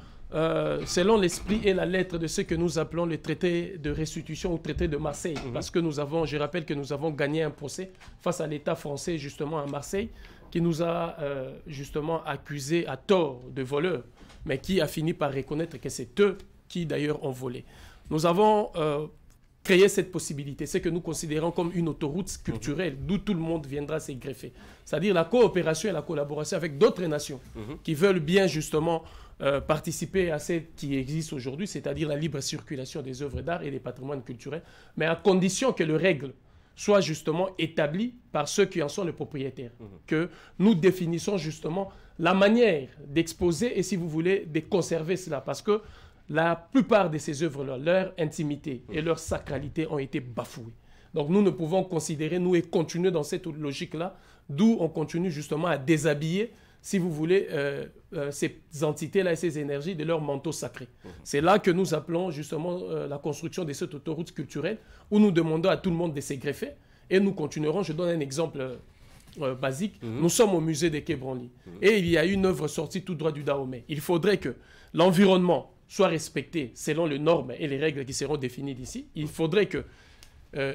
selon l'esprit et la lettre de ce que nous appelons le traité de restitution ou traité de Marseille, parce que nous avons, je rappelle que nous avons gagné un procès face à l'État français justement à Marseille, qui nous a justement accusés à tort de voleurs, mais qui a fini par reconnaître que c'est eux qui d'ailleurs ont volé. Nous avons créé cette possibilité, ce que nous considérons comme une autoroute culturelle, d'où tout le monde viendra s'y greffer. C'est-à-dire la coopération et la collaboration avec d'autres nations qui veulent bien justement participer à ce qui existe aujourd'hui, c'est-à-dire la libre circulation des œuvres d'art et des patrimoines culturels, mais à condition que les règles soient justement établies par ceux qui en sont les propriétaires, que nous définissons justement la manière d'exposer et, si vous voulez, de conserver cela, parce que la plupart de ces œuvres-là, leur intimité et leur sacralité ont été bafouées. Donc nous ne pouvons considérer, nous, et continuer dans cette logique-là, d'où on continue justement à déshabiller, si vous voulez, ces entités-là et ces énergies de leur manteau sacré. C'est là que nous appelons justement la construction de cette autoroute culturelle, où nous demandons à tout le monde de se greffer, et nous continuerons. Je donne un exemple basique. Nous sommes au musée des Quai Branly, et il y a une œuvre sortie tout droit du Dahomey. Il faudrait que l'environnement soit respecté selon les normes et les règles qui seront définies d'ici. Il faudrait que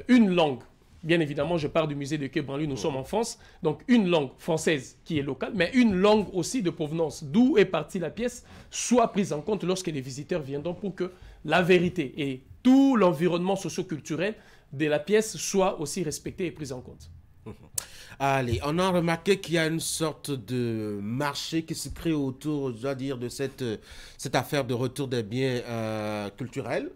une langue, bien évidemment, je pars du musée de Quai Branly, nous sommes en France, donc une langue française qui est locale, mais une langue aussi de provenance, d'où est partie la pièce, soit prise en compte lorsque les visiteurs viendront, pour que la vérité et tout l'environnement socio-culturel de la pièce soit aussi respecté et pris en compte. Allez, on a remarqué qu'il y a une sorte de marché qui se crée autour, je dois dire, de cette affaire de retour des biens culturels,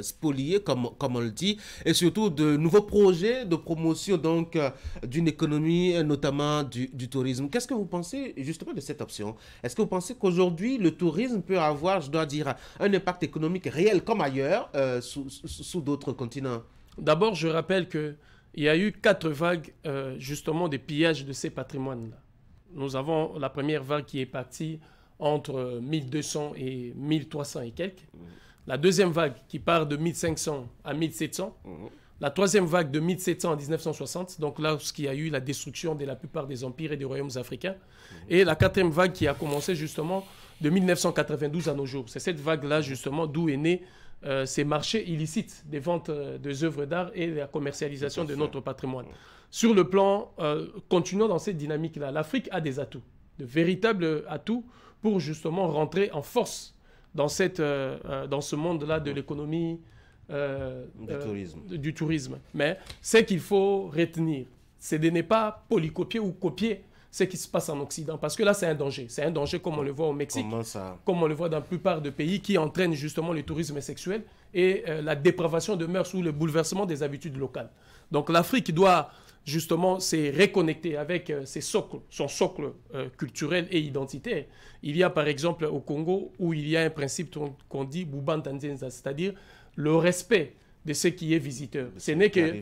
spoliés, comme on le dit, et surtout de nouveaux projets de promotion donc d'une économie, notamment du tourisme. Qu'est-ce que vous pensez justement de cette option? Est-ce que vous pensez qu'aujourd'hui, le tourisme peut avoir, je dois dire, un impact économique réel comme ailleurs, sous d'autres continents? D'abord, je rappelle que il y a eu 4 vagues, justement, de pillage de ces patrimoines-là. Nous avons la première vague qui est partie entre 1200 et 1300 et quelques. La deuxième vague qui part de 1500 à 1700. La troisième vague de 1700 à 1960, donc là où il y a eu la destruction de la plupart des empires et des royaumes africains. Et la quatrième vague qui a commencé justement de 1992 à nos jours. C'est cette vague-là, justement, d'où est né ces marchés illicites des ventes des œuvres d'art et la commercialisation de notre patrimoine. Sur le plan, continuons dans cette dynamique-là. L'Afrique a des atouts, de véritables atouts pour justement rentrer en force dans ce monde-là de l'économie du tourisme. Mais ce qu'il faut retenir, c'est de ne pas polycopier ou copier ce qui se passe en Occident. Parce que là, c'est un danger. C'est un danger comme on le voit au Mexique, comme on le voit dans la plupart des pays qui entraînent justement le tourisme sexuel et la dépravation de mœurs ou le bouleversement des habitudes locales. Donc l'Afrique doit justement se reconnecter avec son socle culturel et identitaire. Il y a par exemple au Congo où il y a un principe qu'on dit Bubantanzenza, c'est-à-dire le respect de ce qui est visiteur. Ce n'est que,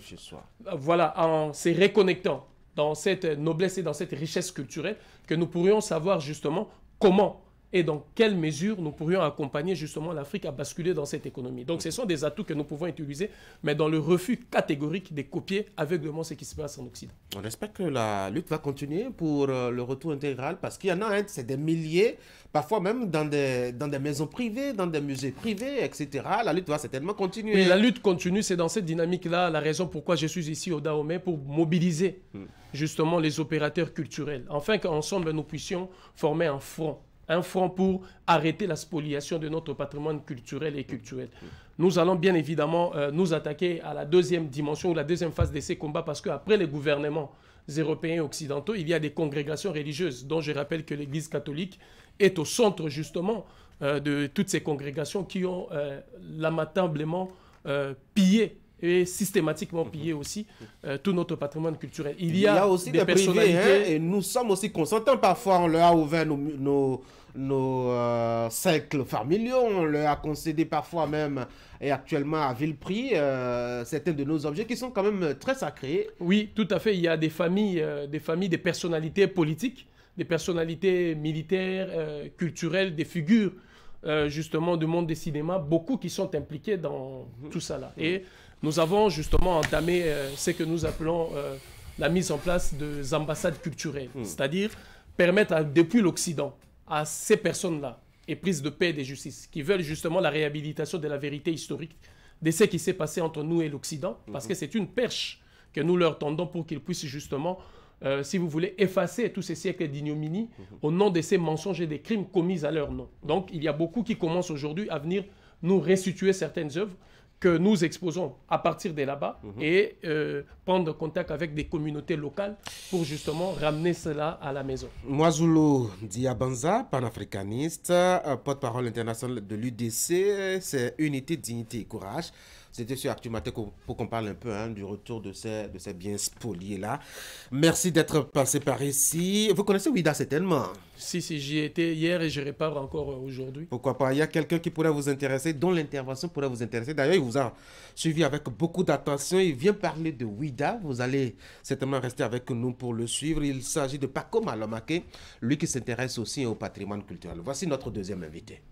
voilà, en se reconnectant dans cette noblesse et dans cette richesse culturelle que nous pourrions savoir justement comment et dans quelle mesure nous pourrions accompagner justement l'Afrique à basculer dans cette économie. Donc ce sont des atouts que nous pouvons utiliser, mais dans le refus catégorique de copier aveuglément ce qui se passe en Occident. On espère que la lutte va continuer pour le retour intégral, parce qu'il y en a, c'est des milliers, parfois même dans des maisons privées, dans des musées privés, etc. La lutte va certainement continuer. Oui, la lutte continue, c'est dans cette dynamique-là la raison pourquoi je suis ici au Dahomey, pour mobiliser justement les opérateurs culturels, afin qu'ensemble nous puissions former un front pour arrêter la spoliation de notre patrimoine culturel et culturel. Nous allons bien évidemment nous attaquer à la deuxième dimension ou la deuxième phase de ces combats, parce qu'après les gouvernements européens et occidentaux, il y a des congrégations religieuses, dont je rappelle que l'Église catholique est au centre justement de toutes ces congrégations qui ont lamentablement pillé et systématiquement piller aussi tout notre patrimoine culturel. Il y a aussi des personnalités privés, et nous sommes aussi consentants. Parfois, on leur a ouvert nos cercles familiaux, on leur a concédé parfois même, et actuellement à vil prix, certains de nos objets qui sont quand même très sacrés. Oui, tout à fait. Il y a des familles, des personnalités politiques, des personnalités militaires, culturelles, des figures justement du monde des cinémas, beaucoup qui sont impliqués dans tout ça là. Et nous avons justement entamé ce que nous appelons la mise en place des ambassades culturelles, c'est-à-dire permettre depuis l'Occident à ces personnes-là, éprises de paix et de justice, qui veulent justement la réhabilitation de la vérité historique de ce qui s'est passé entre nous et l'Occident, parce que c'est une perche que nous leur tendons pour qu'ils puissent justement, si vous voulez, effacer tous ces siècles d'ignominie au nom de ces mensonges et des crimes commis à leur nom. Donc il y a beaucoup qui commencent aujourd'hui à venir nous restituer certaines œuvres que nous exposons à partir de là-bas et prendre contact avec des communautés locales pour justement ramener cela à la maison. Mwazulu Diabanza, panafricaniste, porte-parole internationale de l'UDC, c'est Unité, Dignité et Courage. C'était sur Actumatic pour qu'on parle un peu du retour de ces biens spoliés-là. Merci d'être passé par ici. Vous connaissez Ouida certainement? Si, j'y étais hier et je répare encore aujourd'hui. Pourquoi pas? Il y a quelqu'un qui pourrait vous intéresser, dont l'intervention pourrait vous intéresser. D'ailleurs, il vous a suivi avec beaucoup d'attention. Il vient parler de Ouida. Vous allez certainement rester avec nous pour le suivre. Il s'agit de Paco Malomake, lui qui s'intéresse aussi au patrimoine culturel. Voici notre deuxième invité.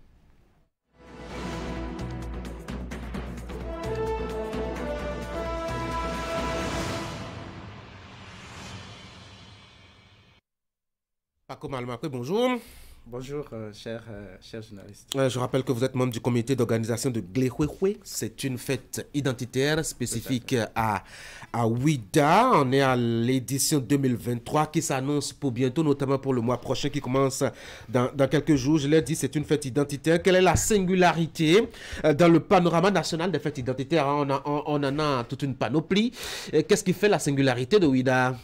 Paco Malomake, bonjour. Bonjour, chers journalistes. Je rappelle que vous êtes membre du comité d'organisation de Glehouéhoué. C'est une fête identitaire spécifique à Ouida. On est à l'édition 2023 qui s'annonce pour bientôt, notamment pour le mois prochain qui commence dans quelques jours. Je l'ai dit, c'est une fête identitaire. Quelle est la singularité dans le panorama national des fêtes identitaires? On en a toute une panoplie. Qu'est-ce qui fait la singularité de Ouida?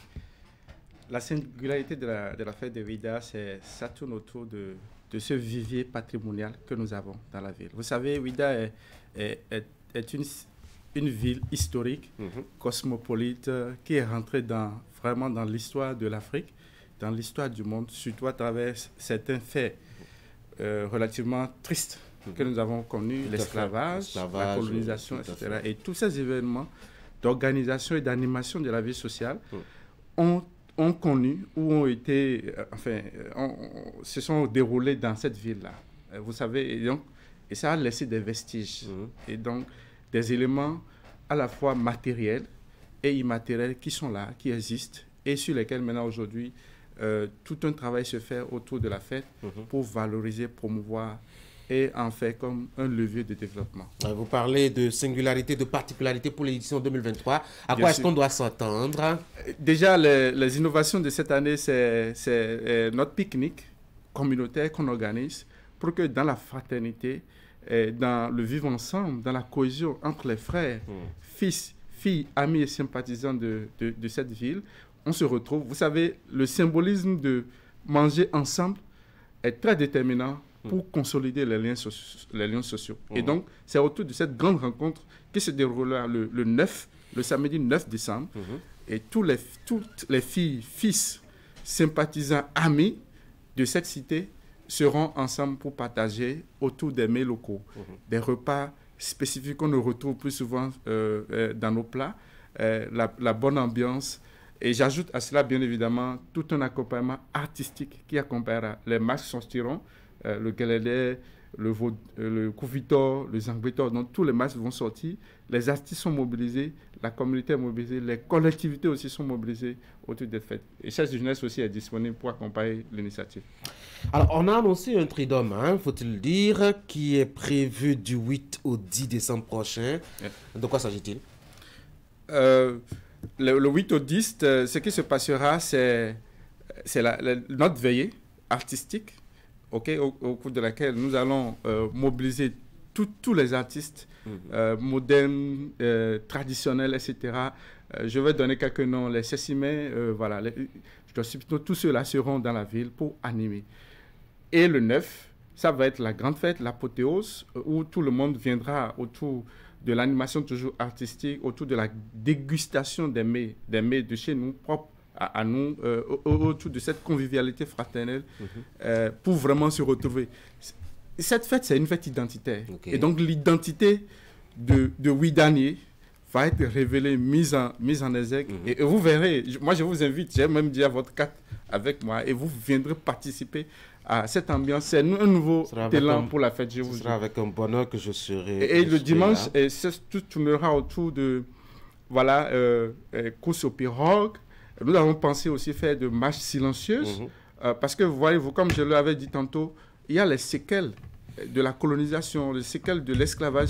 La singularité de la fête de Ouida, ça tourne autour de ce vivier patrimonial que nous avons dans la ville. Vous savez, Ouida est une ville historique, cosmopolite, qui est rentrée vraiment dans l'histoire de l'Afrique, dans l'histoire du monde, surtout à travers certains faits relativement tristes que nous avons connus, l'esclavage, la colonisation, etc. Et tous ces événements d'organisation et d'animation de la vie sociale ont connu ou ont été, se sont déroulés dans cette ville-là. Vous savez, et ça a laissé des vestiges. Et donc, des éléments à la fois matériels et immatériels qui sont là, qui existent, et sur lesquels maintenant aujourd'hui, tout un travail se fait autour de la fête pour valoriser, promouvoir et en fait comme un levier de développement. Vous parlez de singularité, de particularité pour l'édition 2023. À quoi est-ce qu'on doit s'attendre? Déjà, les innovations de cette année, c'est notre pique-nique communautaire qu'on organise pour que dans la fraternité, dans le vivre ensemble, dans la cohésion entre les frères, fils, filles, amis et sympathisants de cette ville, on se retrouve. Vous savez, le symbolisme de manger ensemble est très déterminant pour consolider les liens sociaux. Et donc, c'est autour de cette grande rencontre qui se déroulera le samedi 9 décembre. Et toutes les filles, fils, sympathisants, amis de cette cité seront ensemble pour partager autour des mets locaux, des repas spécifiques qu'on ne retrouve plus souvent dans nos plats, la bonne ambiance. Et j'ajoute à cela, bien évidemment, tout un accompagnement artistique qui accompagnera. Les masques sortiront, le guélédé, le couvitor, le zangbetor, donc tous les masques vont sortir. Les artistes sont mobilisés, la communauté est mobilisée, les collectivités aussi sont mobilisées autour des fêtes. Et Chasse de jeunesse aussi est disponible pour accompagner l'initiative. Alors, on a annoncé un tridome, faut-il dire, qui est prévu du 8 au 10 décembre prochain. De quoi s'agit-il? Le 8 au 10, ce qui se passera, c'est notre veillée artistique, au cours de laquelle nous allons mobiliser tous les artistes modernes, traditionnels, etc. Je vais donner quelques noms. Les Sessimais, voilà, tous ceux-là seront dans la ville pour animer. Et le 9, ça va être la grande fête, l'apothéose, où tout le monde viendra autour de l'animation toujours artistique, autour de la dégustation des mets de chez nous, propres à nous, autour de cette convivialité fraternelle, pour vraiment se retrouver. Cette fête, c'est une fête identitaire. Et donc, l'identité de Ouidanier va être révélée, mise en exergue. Et vous verrez, moi, je vous invite, j'ai même dit à votre carte avec moi, et vous viendrez participer à cette ambiance. C'est un nouveau élan pour la fête. Ce sera avec un bonheur que je serai. Et le dimanche, tout tournera autour de, voilà, course aux pirogues. Nous avons pensé aussi faire de marches silencieuses, parce que, voyez-vous, comme je l'avais dit tantôt, il y a les séquelles de la colonisation, les séquelles de l'esclavage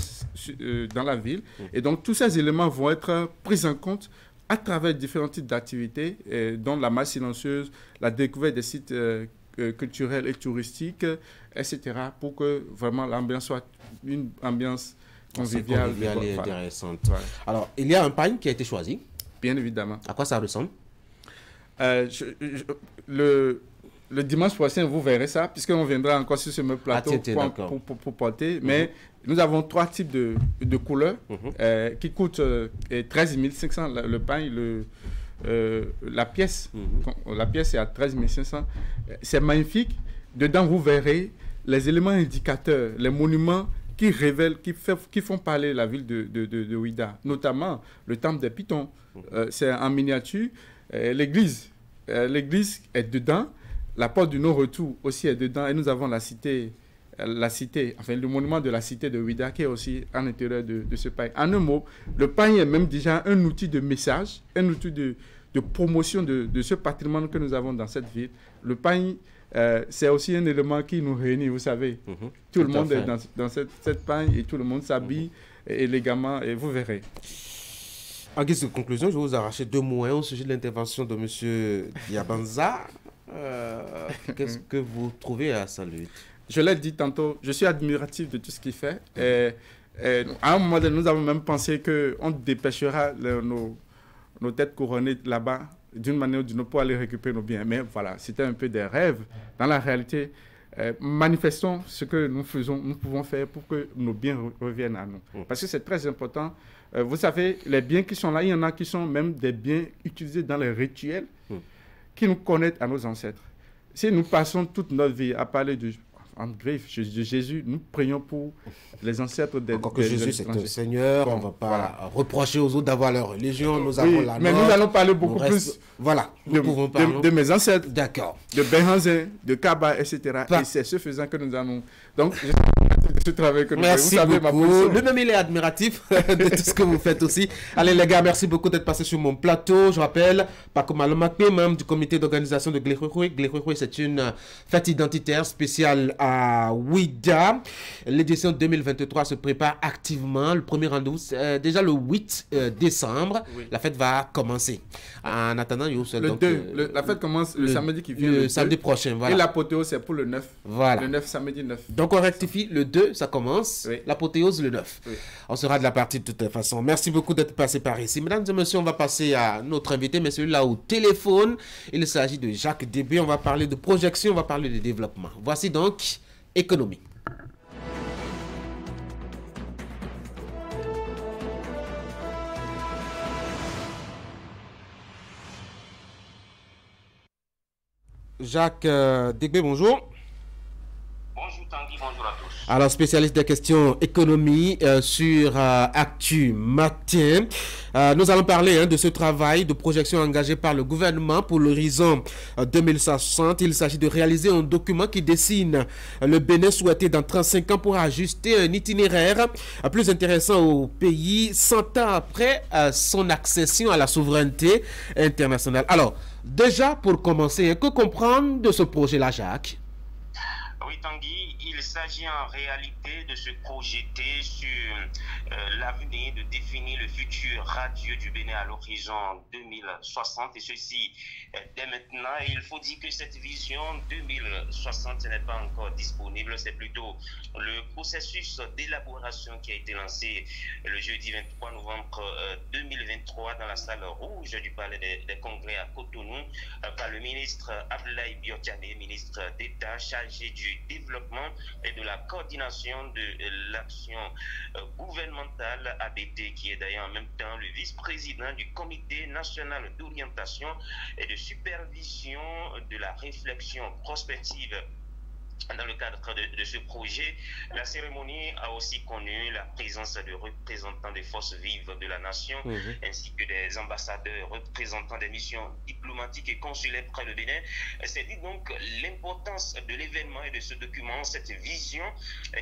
dans la ville. Et donc, tous ces éléments vont être pris en compte à travers différents types d'activités, dont la marche silencieuse, la découverte des sites culturels et touristiques, etc., pour que vraiment l'ambiance soit une ambiance conviviale et intéressante. Voilà. Alors, il y a un pagne qui a été choisi. Bien évidemment. À quoi ça ressemble? le dimanche prochain, vous verrez ça, puisqu'on viendra encore sur ce même plateau pour porter. Mais nous avons 3 types de couleurs qui coûtent 13 500 le pain, la pièce. La pièce est à 13 500. C'est magnifique. Dedans, vous verrez les éléments indicateurs, les monuments qui révèlent, qui font parler la ville de Ouidah, notamment le temple des Pitons. C'est en miniature. L'église est dedans. La porte du non-retour aussi est dedans. Et nous avons la cité, enfin le monument de la cité de Ouidah qui est aussi à l'intérieur de ce pagne. En un mot, le pagne est même déjà un outil de message, un outil de promotion de ce patrimoine que nous avons dans cette ville. Le pagne, c'est aussi un élément qui nous réunit, vous savez. Tout le monde est dans cette pagne et tout le monde s'habille élégamment et vous verrez. En guise de conclusion, je vais vous arracher 2 mots au sujet de l'intervention de M. Diabanza. Qu'est-ce que vous trouvez à sa lutte? Je l'ai dit tantôt, je suis admiratif de tout ce qu'il fait. À un moment donné, nous avons même pensé qu'on dépêchera nos têtes couronnées là-bas d'une manière ou d'une autre pour aller récupérer nos biens. Mais voilà, c'était un peu des rêves. Dans la réalité, manifestons ce que nous pouvons faire pour que nos biens reviennent à nous. Parce que c'est très important. Vous savez, les biens qui sont là, il y en a qui sont même des biens utilisés dans les rituels qui nous connectent à nos ancêtres. Si nous passons toute notre vie à parler en griffe de Jésus, nous prions pour les ancêtres des Encore que Jésus, c'est un Seigneur, on ne va pas reprocher aux autres d'avoir leur religion, nous avons la mais nôtre, nous allons parler beaucoup plus de mes ancêtres, d'accord, de Benhanzin, de Kaba, etc. Et c'est ce faisant que nous allons... Donc, ce travail que nous merci faisons. Vous savez, beaucoup. Lui-même, il est admiratif de tout ce que vous faites aussi. Allez, les gars, merci beaucoup d'être passés sur mon plateau. Je rappelle, Paco Malomakpe, membre du comité d'organisation de Glehoué. Glehoué, c'est une fête identitaire spéciale à Ouidah. L'édition 2023 se prépare activement. Le premier rendez-vous, c'est déjà le 8 décembre. Oui. La fête va commencer. En attendant, la fête commence le samedi qui vient. Le samedi prochain, voilà. Et l'apothéose, c'est pour le 9. Voilà. Le 9, samedi 9. Donc, on rectifie le 2, ça commence. Oui. L'apothéose, le 9. Oui. On sera de la partie de toute façon. Merci beaucoup d'être passé par ici. Mesdames et messieurs, on va passer à notre invité, mais celui-là au téléphone. Il s'agit de Jacques Débé. On va parler de projection, on va parler de développement. Voici donc économie. Jacques Débé, bonjour. Bonjour Tanguy, bonjour à tous. Alors, spécialiste des questions économie sur Actu Matin. Nous allons parler de ce travail de projection engagé par le gouvernement pour l'horizon 2060. Il s'agit de réaliser un document qui dessine le Bénin souhaité dans 35 ans pour ajuster un itinéraire plus intéressant au pays 100 ans après son accession à la souveraineté internationale. Alors, déjà pour commencer, que comprendre de ce projet-là, Jacques? Oui, Tanguy, il s'agit en réalité de se projeter sur l'avenir, de définir le futur radieux du Bénin à l'horizon 2060, et ceci dès maintenant. Et il faut dire que cette vision 2060 n'est pas encore disponible, c'est plutôt le processus d'élaboration qui a été lancé le jeudi 23 novembre 2023 dans la salle rouge du Palais des Congrès à Cotonou par le ministre Abdoulaye Biokane, ministre d'État chargé du développement et de la coordination de l'action gouvernementale ABT, qui est d'ailleurs en même temps le vice-président du Comité national d'orientation et de supervision de la réflexion prospective. Dans le cadre de ce projet, la cérémonie a aussi connu la présence de représentants des forces vives de la nation, ainsi que des ambassadeurs représentant des missions diplomatiques et consulaires près du Bénin. C'est dit donc l'importance de l'événement et de ce document, cette vision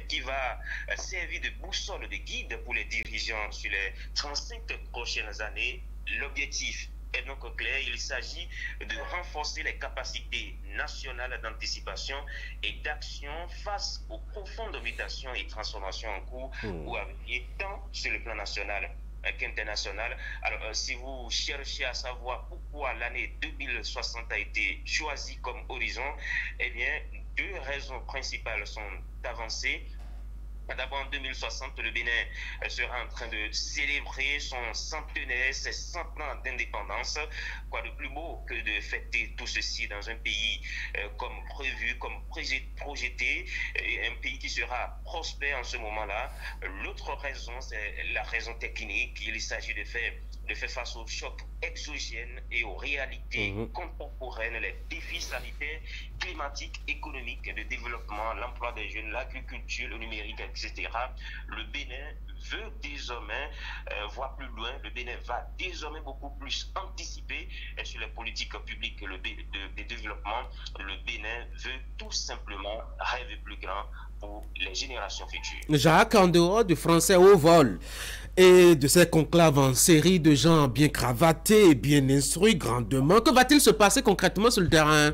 qui va servir de boussole, de guide pour les dirigeants sur les 35 prochaines années. L'objectif est donc clair, il s'agit de renforcer les capacités nationales d'anticipation et d'action face aux profondes mutations et transformations en cours ou à venir, tant sur le plan national qu'international. Alors, si vous cherchez à savoir pourquoi l'année 2060 a été choisie comme horizon, eh bien, 2 raisons principales sont avancées. D'abord, en 2060, le Bénin sera en train de célébrer son centenaire, ses 100 ans d'indépendance. Quoi de plus beau que de fêter tout ceci dans un pays comme prévu, comme projeté, un pays qui sera prospère en ce moment-là. L'autre raison, c'est la raison technique. Il s'agit de faire face aux chocs exogènes et aux réalités contemporaines, les défis sanitaires, climatiques, économiques, de développement, l'emploi des jeunes, l'agriculture, le numérique, etc. Le Bénin veut désormais voir plus loin. Le Bénin va désormais beaucoup plus anticiper sur les politiques publiques de développement. Le Bénin veut tout simplement rêver plus grand pour les générations futures. Jacques, en dehors du français au vol et de ces conclaves en série de gens bien cravatés et bien instruits grandement, que va-t-il se passer concrètement sur le terrain?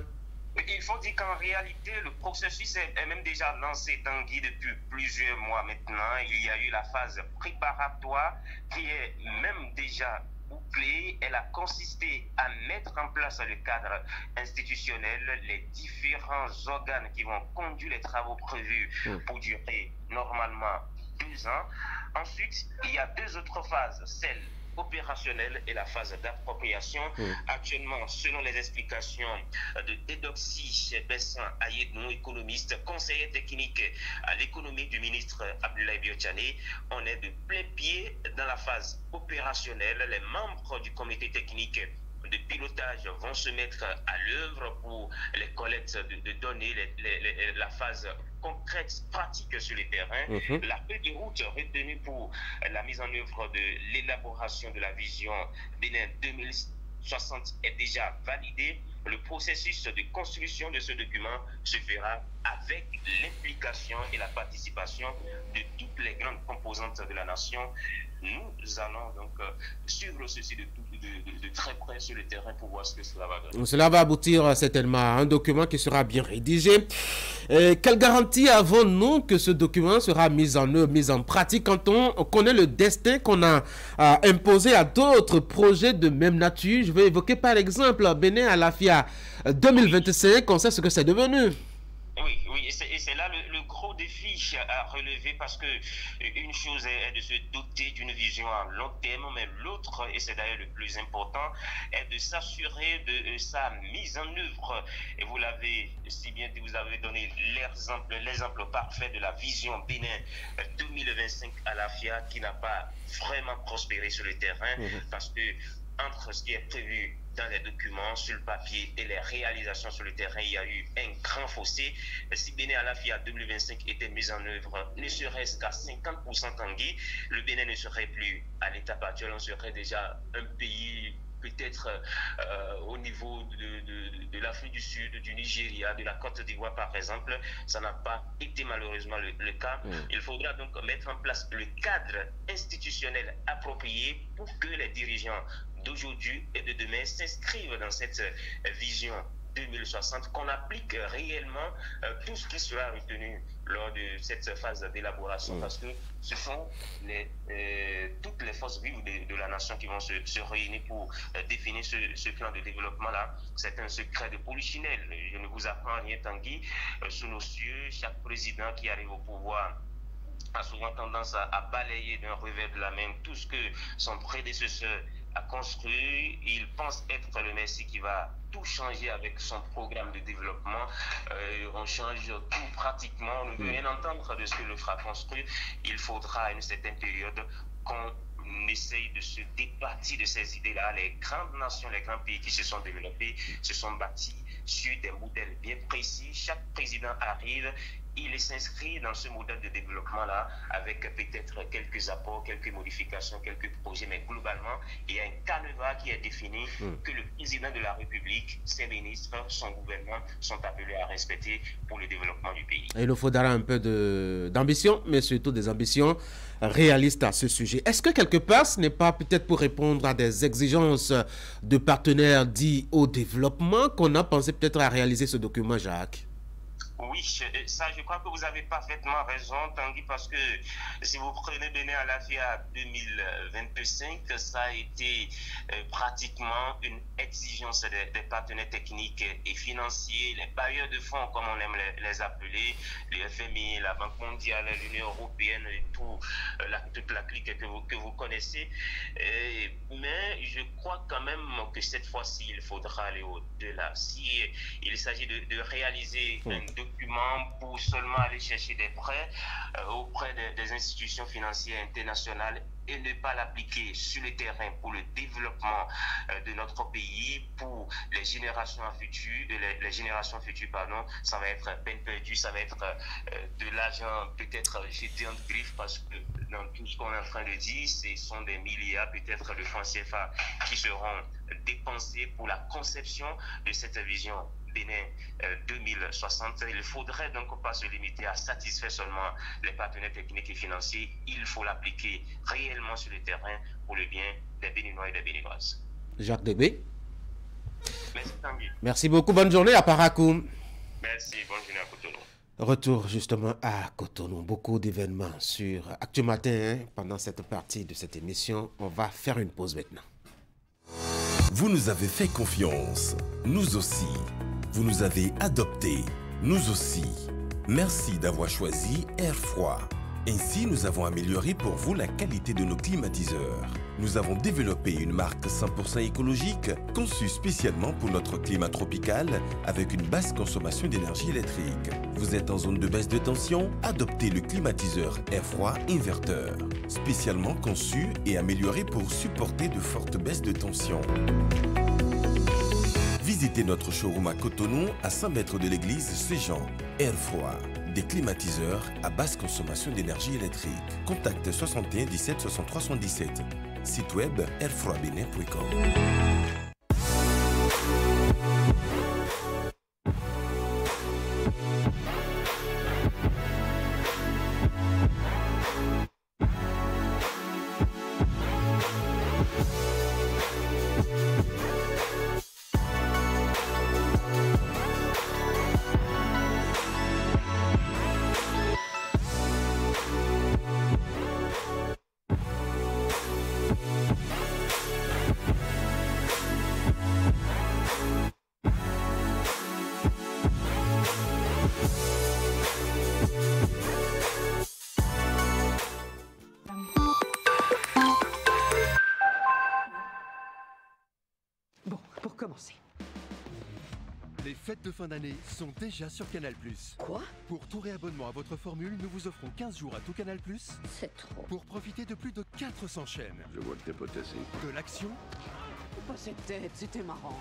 Il faut dire qu'en réalité, le processus est même déjà lancé, Tanguy, depuis plusieurs mois maintenant. Il y a eu la phase préparatoire qui est même déjà bouclée. Elle a consisté à mettre en place le cadre institutionnel, les différents organes qui vont conduire les travaux prévus pour durer normalement 2 ans. Ensuite, il y a 2 autres phases, celle opérationnelle et la phase d'appropriation. Actuellement, selon les explications de Tedoxy Bessan Ayednou, économiste, conseiller technique à l'économie du ministre Abdoulaye Biotchane, on est de plein pied dans la phase opérationnelle. Les membres du comité technique de pilotage vont se mettre à l'œuvre pour les collectes de données, la phase concrète, pratique sur le terrain. La feuille de route retenue pour la mise en œuvre de l'élaboration de la vision Bénin 2060 est déjà validée. Le processus de construction de ce document se fera avec l'implication et la participation de toutes les grandes composantes de la nation. Nous allons donc suivre ceci de très près sur le terrain pour voir ce que cela va donner. Cela va aboutir certainement à un document qui sera bien rédigé. Quelle garantie avons-nous que ce document sera mis en œuvre, mis en pratique quand on connaît le destin qu'on a imposé à d'autres projets de même nature? Je vais évoquer par exemple Bénin Alafia 2025, on sait ce que c'est devenu. Oui, et c'est là le gros défi à relever, parce que une chose est de se doter d'une vision à long terme, mais l'autre, et c'est d'ailleurs le plus important, est de s'assurer de sa mise en œuvre. Et vous l'avez si bien dit, vous avez donné l'exemple parfait de la vision Bénin 2025 à la FIA qui n'a pas vraiment prospéré sur le terrain, parce que entre ce qui est prévu dans les documents, sur le papier et les réalisations sur le terrain, il y a eu un grand fossé. Si Bénin Alafia 2025 était mis en œuvre, ne serait-ce qu'à 50% Tanguy, le Bénin ne serait plus à l'étape actuelle, on serait déjà un pays peut-être au niveau de l'Afrique du Sud, du Nigeria, de la Côte d'Ivoire par exemple. Ça n'a pas été malheureusement le cas. Il faudra donc mettre en place le cadre institutionnel approprié pour que les dirigeants d'aujourd'hui et de demain s'inscrivent dans cette vision 2060, qu'on applique réellement tout ce qui sera retenu lors de cette phase d'élaboration, parce que ce sont toutes les forces vives de la nation qui vont se réunir pour définir ce plan de développement-là. C'est un secret de polichinelle. Je ne vous apprends rien, Tanguy. Sous nos cieux, chaque président qui arrive au pouvoir a souvent tendance à balayer d'un revers de la main tout ce que son prédécesseur a construit. Il pense être le Messie qui va tout changer avec son programme de développement. On change tout pratiquement. On ne veut rien entendre de ce que le fera construire. Il faudra à une certaine période qu'on essaye de se départir de ces idées-là. Les grandes nations, les grands pays qui se sont développés se sont bâtis sur des modèles bien précis. Chaque président arrive, il s'inscrit dans ce modèle de développement-là avec peut-être quelques apports, quelques modifications, quelques projets, mais globalement, il y a un canevas qui est défini que le président de la République, ses ministres, son gouvernement sont appelés à respecter pour le développement du pays. Il nous faudra un peu d'ambition, mais surtout des ambitions réalistes à ce sujet. Est-ce que quelque part, ce n'est pas peut-être pour répondre à des exigences de partenaires dits au développement qu'on a pensé peut-être à réaliser ce document, Jacques? Oui, ça, je crois que vous avez parfaitement raison, Tanguy, parce que si vous prenez Bénin à la FIA 2025, ça a été pratiquement une exigence des partenaires techniques et financiers, les bailleurs de fonds, comme on aime les appeler, les FMI, la Banque mondiale, l'Union européenne et toute la clique que vous connaissez. Mais je crois quand même que cette fois-ci, il faudra aller au-delà. Si il s'agit de réaliser un document pour seulement aller chercher des prêts auprès des institutions financières internationales et ne pas l'appliquer sur le terrain pour le développement de notre pays, pour les générations futures, ça va être peine perdue, ça va être de l'argent peut-être jeté en griffe, parce que dans tout ce qu'on est en train de dire, ce sont des milliards, peut-être le franc CFA, qui seront dépensés pour la conception de cette vision Bénin 2060. Il ne faudrait donc pas se limiter à satisfaire seulement les partenaires techniques et financiers. Il faut l'appliquer réellement sur le terrain pour le bien des Béninois et des Béninoises. Jacques Debé. Merci Tanguy. Merci beaucoup. Bonne journée à Parakoum. Merci. Bonne journée à Cotonou. Retour justement à Cotonou. Beaucoup d'événements sur Actu Matin pendant cette partie de cette émission. On va faire une pause maintenant. Vous nous avez fait confiance. Nous aussi. Vous nous avez adoptés. Nous aussi. Merci d'avoir choisi Air Froid. Ainsi, nous avons amélioré pour vous la qualité de nos climatiseurs. Nous avons développé une marque 100% écologique conçue spécialement pour notre climat tropical avec une basse consommation d'énergie électrique. Vous êtes en zone de baisse de tension? Adoptez le climatiseur Air Froid Inverteur, spécialement conçu et amélioré pour supporter de fortes baisses de tension. Visitez notre showroom à Cotonou, à 100 mètres de l'église Saint-Jean. Air Froid, des climatiseurs à basse consommation d'énergie électrique. Contact 61 17 63 77. Site web airfroidbenin.com. Les fêtes de fin d'année sont déjà sur Canal+. Quoi? Pour tout réabonnement à votre formule, nous vous offrons 15 jours à tout Canal+. C'est trop. Pour profiter de plus de 400 chaînes. Je vois que t'es potassé. De l'action. Pas cette tête, c'était marrant.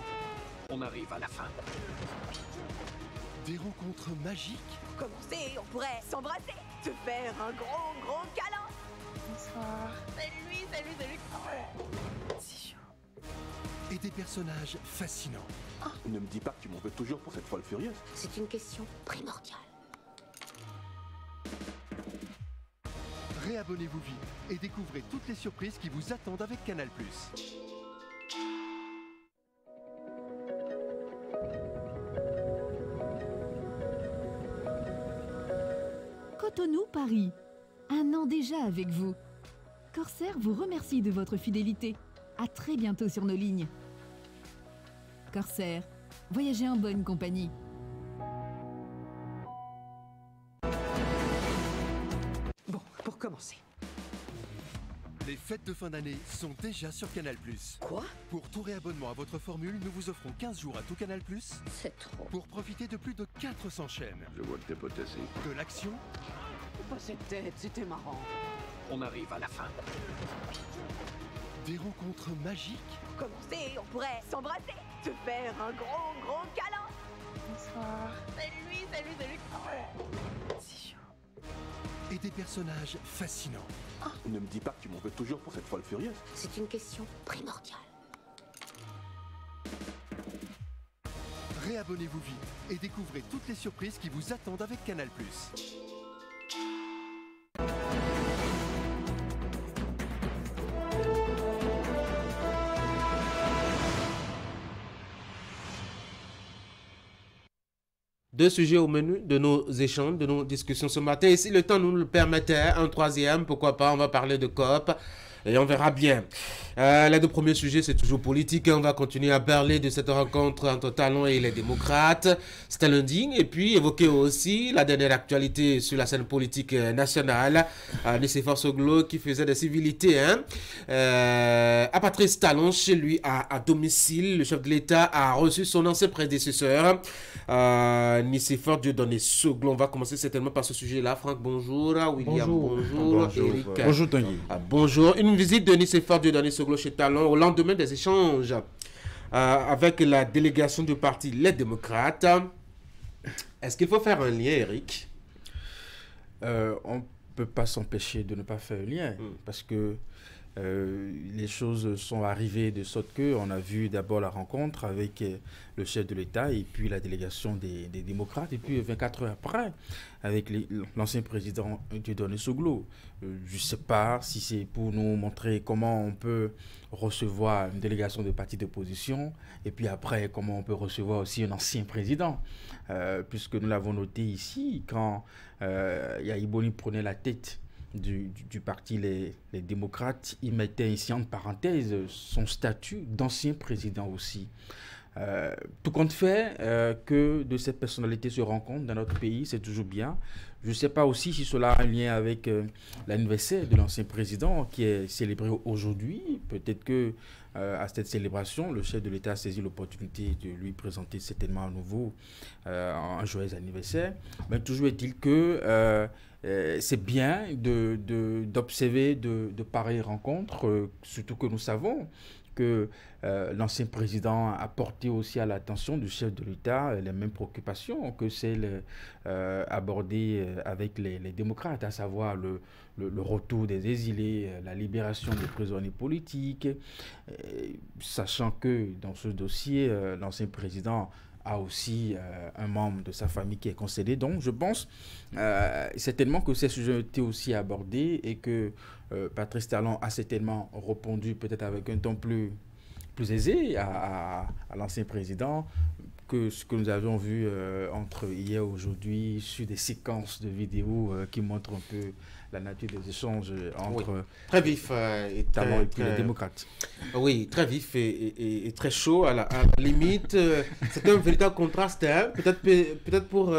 On arrive à la fin. Des rencontres magiques. Pour commencer, on pourrait s'embrasser, te faire un gros câlin. Bonsoir. Salut lui, salut. C'est chaud. Et des personnages fascinants. Ne me dis pas que tu m'en veux toujours pour cette folle furieuse. C'est une question primordiale. Réabonnez-vous vite et découvrez toutes les surprises qui vous attendent avec Canal+. Cotonou, Paris. Un an déjà avec vous. Corsair vous remercie de votre fidélité. À très bientôt sur nos lignes. Corsair, voyagez en bonne compagnie. Bon, pour commencer. Les fêtes de fin d'année sont déjà sur Canal+. Quoi? Pour tout réabonnement à votre formule, nous vous offrons 15 jours à tout Canal+. C'est trop. Pour profiter de plus de 400 chaînes. Je vois que t'es potassé. De l'action. Pas cette tête, c'était marrant. On arrive à la fin. Des rencontres magiques. Pour commencer, on pourrait s'embrasser, te faire un gros câlin. Bonsoir. Salut lui, salut. C'est chaud. Et des personnages fascinants. Ne me dis pas que tu m'en veux toujours pour cette folle furieuse. C'est une question primordiale. Réabonnez-vous vite et découvrez toutes les surprises qui vous attendent avec Canal+. Deux sujets au menu de nos échanges, de nos discussions ce matin. Et si le temps nous le permettait, un troisième, pourquoi pas, on va parler de COP. Et on verra bien. Les deux premiers sujets, c'est toujours politique. On va continuer à parler de cette rencontre entre Talon et les démocrates. C'était lundi. Et puis évoquer aussi la dernière actualité sur la scène politique nationale. Nicéphore Soglo qui faisait des civilités à Patrice Talon, chez lui à domicile. Le chef de l'État a reçu son ancien prédécesseur, Nicéphore Dieudonné Soglo. On va commencer certainement par ce sujet-là. Franck, bonjour. William, bonjour. Eric, bonjour Tanguy. Bonjour. Une visite de Nicéphore Dieudonné Soglo chez Talon au lendemain des échanges avec la délégation du parti Les Démocrates. Est-ce qu'il faut faire un lien, Eric? On ne peut pas s'empêcher de ne pas faire un lien parce que les choses sont arrivées de sorte qu'on a vu d'abord la rencontre avec le chef de l'État et puis la délégation des démocrates et puis 24 heures après avec l'ancien président Dieudonné Soglo. Je ne sais pas si c'est pour nous montrer comment on peut recevoir une délégation de partis d'opposition et puis après comment on peut recevoir aussi un ancien président puisque nous l'avons noté ici quand Yahya Boni prenait la tête du parti les démocrates, il mettait ici en parenthèse son statut d'ancien président aussi. Tout compte fait que de ces personnalités se rencontrent dans notre pays, c'est toujours bien. Je ne sais pas aussi si cela a un lien avec l'anniversaire de l'ancien président qui est célébré aujourd'hui. Peut-être que à cette célébration, le chef de l'État a saisi l'opportunité de lui présenter certainement à nouveau un joyeux anniversaire. Mais toujours est-il que c'est bien d'observer de pareilles rencontres, surtout que nous savons que l'ancien président a porté aussi à l'attention du chef de l'État les mêmes préoccupations que celles abordées avec les démocrates, à savoir le retour des exilés, la libération des prisonniers politiques, sachant que dans ce dossier, l'ancien président a aussi un membre de sa famille qui est concédé. Donc, je pense certainement que ces sujets ont été aussi abordés et que Patrice Talon a certainement répondu peut-être avec un ton plus aisé à l'ancien président que ce que nous avions vu entre hier et aujourd'hui sur des séquences de vidéos qui montrent un peu la nature des échanges entre très vif Talon et puis les démocrates. Oui, très vif et très chaud à la limite. C'est un véritable contraste, hein? Peut-être pour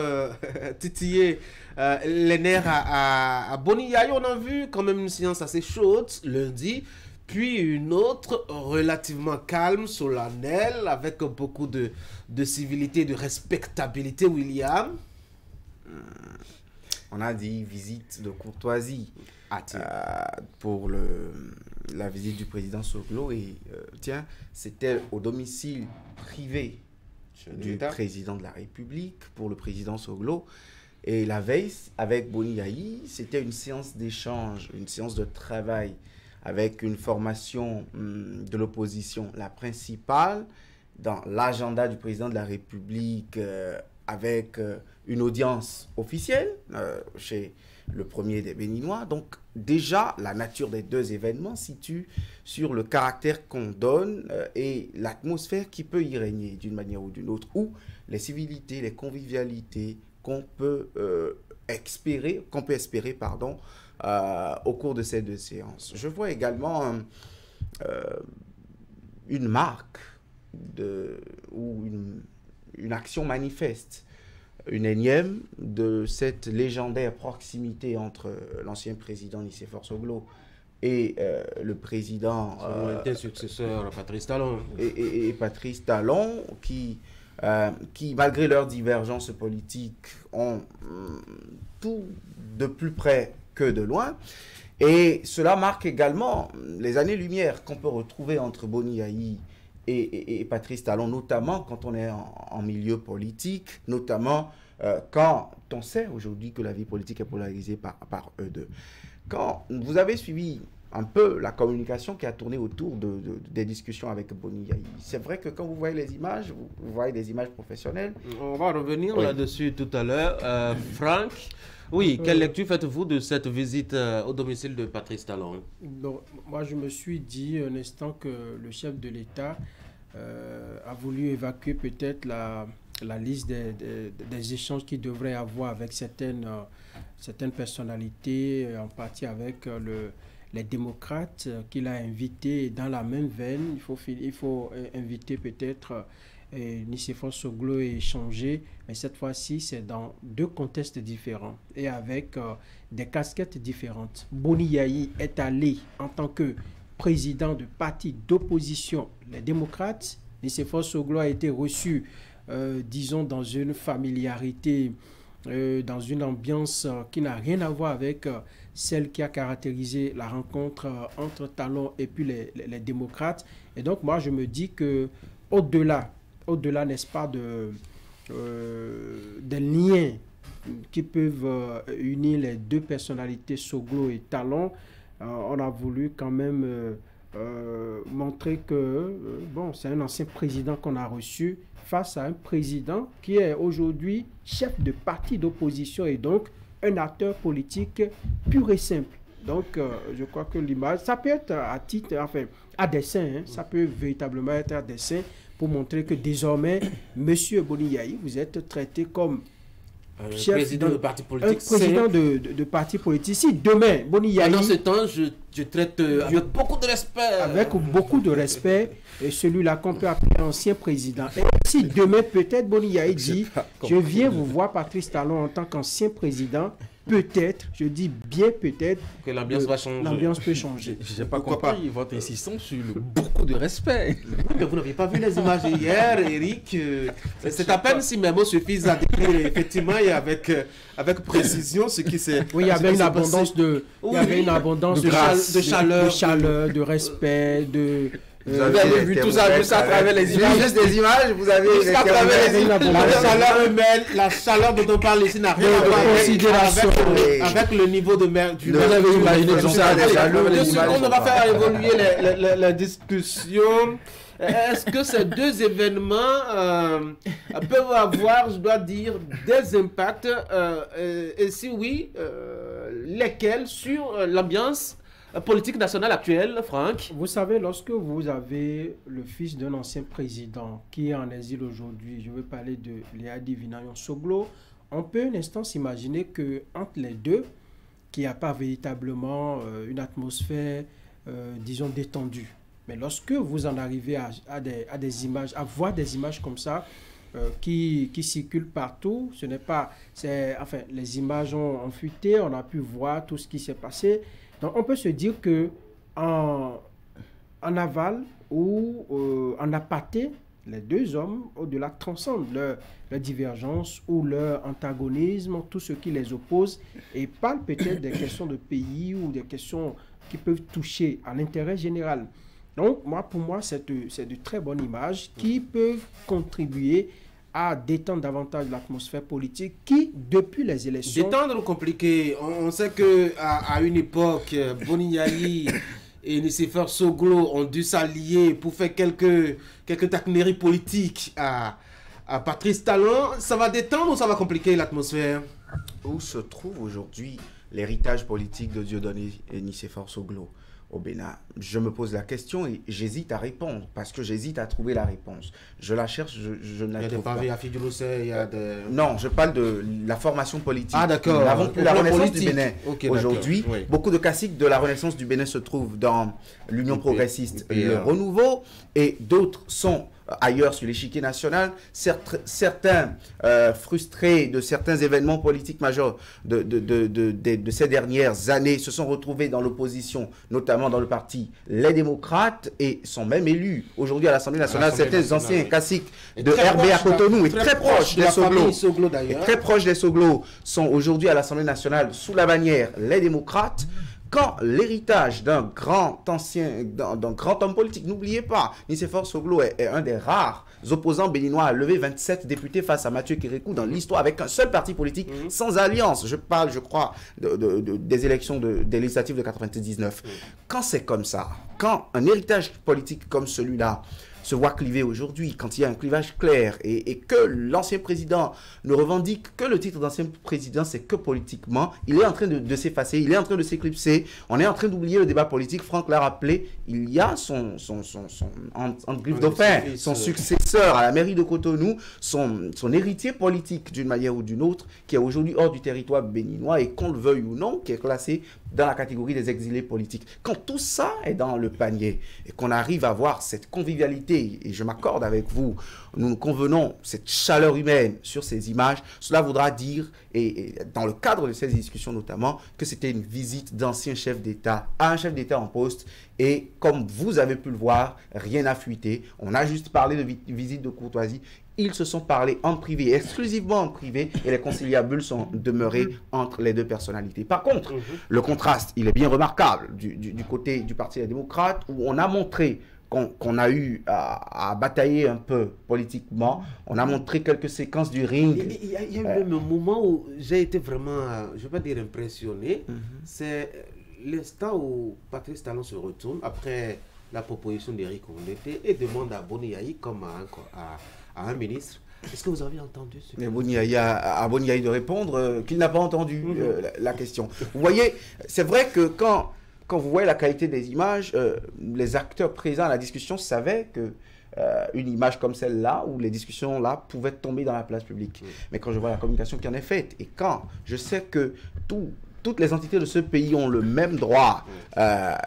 titiller les nerfs à Boni Yayi. On a vu quand même une séance assez chaude lundi, puis une autre relativement calme, solennelle, avec beaucoup de civilité, de respectabilité, William. On a dit visite de courtoisie pour la visite du président Soglo et c'était au domicile privé du président de la République pour le président Soglo. Et la veille, avec Boni Yayi, c'était une séance d'échange, une séance de travail avec une formation de l'opposition, la principale, dans l'agenda du président de la République avec une audience officielle chez le premier des Béninois. Donc déjà, la nature des deux événements situe sur le caractère qu'on donne et l'atmosphère qui peut y régner d'une manière ou d'une autre, ou les civilités, les convivialités qu'on peut espérer au cours de ces deux séances. Je vois également une marque ou une action manifeste, une énième de cette légendaire proximité entre l'ancien président Nicéphore Soglo et le président successeur Patrice Talon et Patrice Talon qui malgré leurs divergences politiques ont tout de plus près que de loin. Et cela marque également les années-lumière qu'on peut retrouver entre Boni Yayi et Patrice Talon, notamment quand on est en milieu politique, notamment quand on sait aujourd'hui que la vie politique est polarisée par eux deux. Quand vous avez suivi un peu la communication qui a tourné autour des discussions avec Boni Yayi, c'est vrai que quand vous voyez les images, vous voyez des images professionnelles. On va revenir là-dessus tout à l'heure. Franck, oui, quelle lecture faites-vous de cette visite au domicile de Patrice Talon? Donc, moi, je me suis dit un instant que le chef de l'État a voulu évacuer peut-être la liste des échanges qu'il devrait avoir avec certaines personnalités, en partie avec les démocrates qu'il a invités. Dans la même veine, il faut inviter peut-être Nicéphore Soglo et échanger, mais cette fois-ci, c'est dans 2 contextes différents et avec des casquettes différentes. Boni Yayi est allé en tant que président de parti d'opposition, les démocrates. Nicéphore Soglo a été reçu, disons, dans une familiarité, dans une ambiance qui n'a rien à voir avec celle qui a caractérisé la rencontre entre Talon et puis les démocrates. Et donc, moi, je me dis que au-delà, n'est-ce pas, des liens qui peuvent unir les 2 personnalités, Soglo et Talon, on a voulu quand même montrer que bon, c'est un ancien président qu'on a reçu face à un président qui est aujourd'hui chef de parti d'opposition et donc un acteur politique pur et simple. Donc, je crois que l'image, ça peut être à titre, enfin, à dessein, hein, ça peut véritablement être à dessein pour montrer que désormais, Monsieur Boni Yayi, vous êtes traité comme président de parti politique. Président de parti politique. Si demain, Boni Yayi... Pendant ce temps, je traite avec beaucoup de respect. Avec beaucoup de respect, et celui-là qu'on peut appeler ancien président. Et si demain, peut-être, Boni Yayi dit, je viens vous voir, Patrice Talon, en tant qu'ancien président, peut-être, je dis bien peut-être, que l'ambiance va changer. L'ambiance peut changer. Je n'ai pas compris votre insistance sur beaucoup de respect. Mais vous n'avez pas vu les images hier, Eric. C'est à peine si mes mots suffisent à décrire effectivement et avec précision ce qui s'est. Oui, il y avait une abondance de chaleur, de respect, de. Vous avez vu tout ça juste à travers les images. Juste des images, vous avez juste à travers les images. La chaleur humaine, la chaleur dont on parle ici n'a rien à voir avec le niveau de mer du Vous avez imaginé tout ça déjà. On va faire évoluer la discussion. Est-ce que ces 2 événements peuvent avoir, je dois dire, des impacts et si oui, lesquels sur l'ambiance politique nationale actuelle, Franck? Vous savez, lorsque vous avez le fils d'un ancien président qui est en exil aujourd'hui, je veux parler de Léadi Vinayon Soglo, on peut un instant s'imaginer qu'entre les deux, qu'il n'y a pas véritablement une atmosphère, disons, détendue. Mais lorsque vous en arrivez à des images, à voir des images comme ça, qui circulent partout, ce n'est pas... Enfin, les images ont fuité, on a pu voir tout ce qui s'est passé. Donc, on peut se dire que en aval ou en aparté, les 2 hommes, au-delà, transcendent leur divergence ou leur antagonisme, tout ce qui les oppose, et parlent peut-être des questions de pays ou des questions qui peuvent toucher à l'intérêt général. Donc, pour moi, c'est de très bonnes images qui peuvent contribuer à détendre davantage l'atmosphère politique qui, depuis les élections... Détendre ou compliqué? On sait qu'à une époque, Boni Yayi et Nicéphore Soglo ont dû s'allier pour faire quelques taquineries politiques à Patrice Talon. Ça va détendre ou ça va compliquer l'atmosphère? Où se trouve aujourd'hui l'héritage politique de Dieudonné et Nicéphore Soglo au Bénin? Je me pose la question et j'hésite à répondre parce que j'hésite à trouver la réponse. Je la cherche, je ne la trouve pas. Il y a des il y a des... Non, je parle de la formation politique. Ah d'accord. Nous n'avons plus la Renaissance politique du Bénin. Okay, aujourd'hui, oui. Beaucoup de caciques de la Renaissance du Bénin se trouvent dans l'Union progressiste, le Renouveau, et d'autres sont ailleurs sur l'échiquier national. Certains frustrés de certains événements politiques majeurs de ces dernières années se sont retrouvés dans l'opposition, notamment dans le parti Les Démocrates, et sont même élus aujourd'hui à l'Assemblée nationale. Certains anciens caciques de RBA Cotonou et très proches des Soglo, très proches des Soglo sont aujourd'hui à l'Assemblée nationale sous la bannière Les Démocrates. Quand l'héritage d'un grand homme politique, n'oubliez pas, Nicéphore Soglo est un des rares opposants béninois à lever 27 députés face à Mathieu Kérékou dans l'histoire avec un seul parti politique sans alliance. Je parle, je crois, des élections des législatives de 99. Quand c'est comme ça, quand un héritage politique comme celui-là se voit cliver aujourd'hui, quand il y a un clivage clair et que l'ancien président ne revendique que le titre d'ancien président, c'est que politiquement, il est en train de s'effacer, il est en train de s'éclipser, on est en train d'oublier le débat politique. Franck l'a rappelé, il y a son griffe dauphin, son successeur à la mairie de Cotonou, son héritier politique d'une manière ou d'une autre, qui est aujourd'hui hors du territoire béninois et qu'on le veuille ou non, qui est classé dans la catégorie des exilés politiques. Quand tout ça est dans le panier et qu'on arrive à voir cette convivialité, et je m'accorde avec vous, nous convenons cette chaleur humaine sur ces images, cela voudra dire, et dans le cadre de ces discussions notamment, que c'était une visite d'ancien chef d'État à un chef d'État en poste. Et comme vous avez pu le voir, rien n'a fuité. On a juste parlé de visite de courtoisie. Ils se sont parlé en privé, exclusivement en privé, et les conciliabules sont demeurés entre les deux personnalités. Par contre, le contraste, il est bien remarquable du côté du Parti des démocrates, où on a montré qu'on a eu à batailler un peu politiquement. On a montré quelques séquences du ring. Il y a eu même un moment où j'ai été vraiment, je ne vais pas dire impressionné, c'est l'instant où Patrice Talon se retourne après la proposition d'Éric Ondete et demande à Boni Yayi comme à un ministre. Est-ce que vous avez entendu ce Mais Boni Yayi à Boni Yayi de répondre qu'il n'a pas entendu la question. Vous voyez, c'est vrai que quand vous voyez la qualité des images, les acteurs présents à la discussion savaient que une image comme celle-là, où les discussions là pouvaient tomber dans la place publique. Mais quand je vois la communication qui en est faite, et quand je sais que toutes les entités de ce pays ont le même droit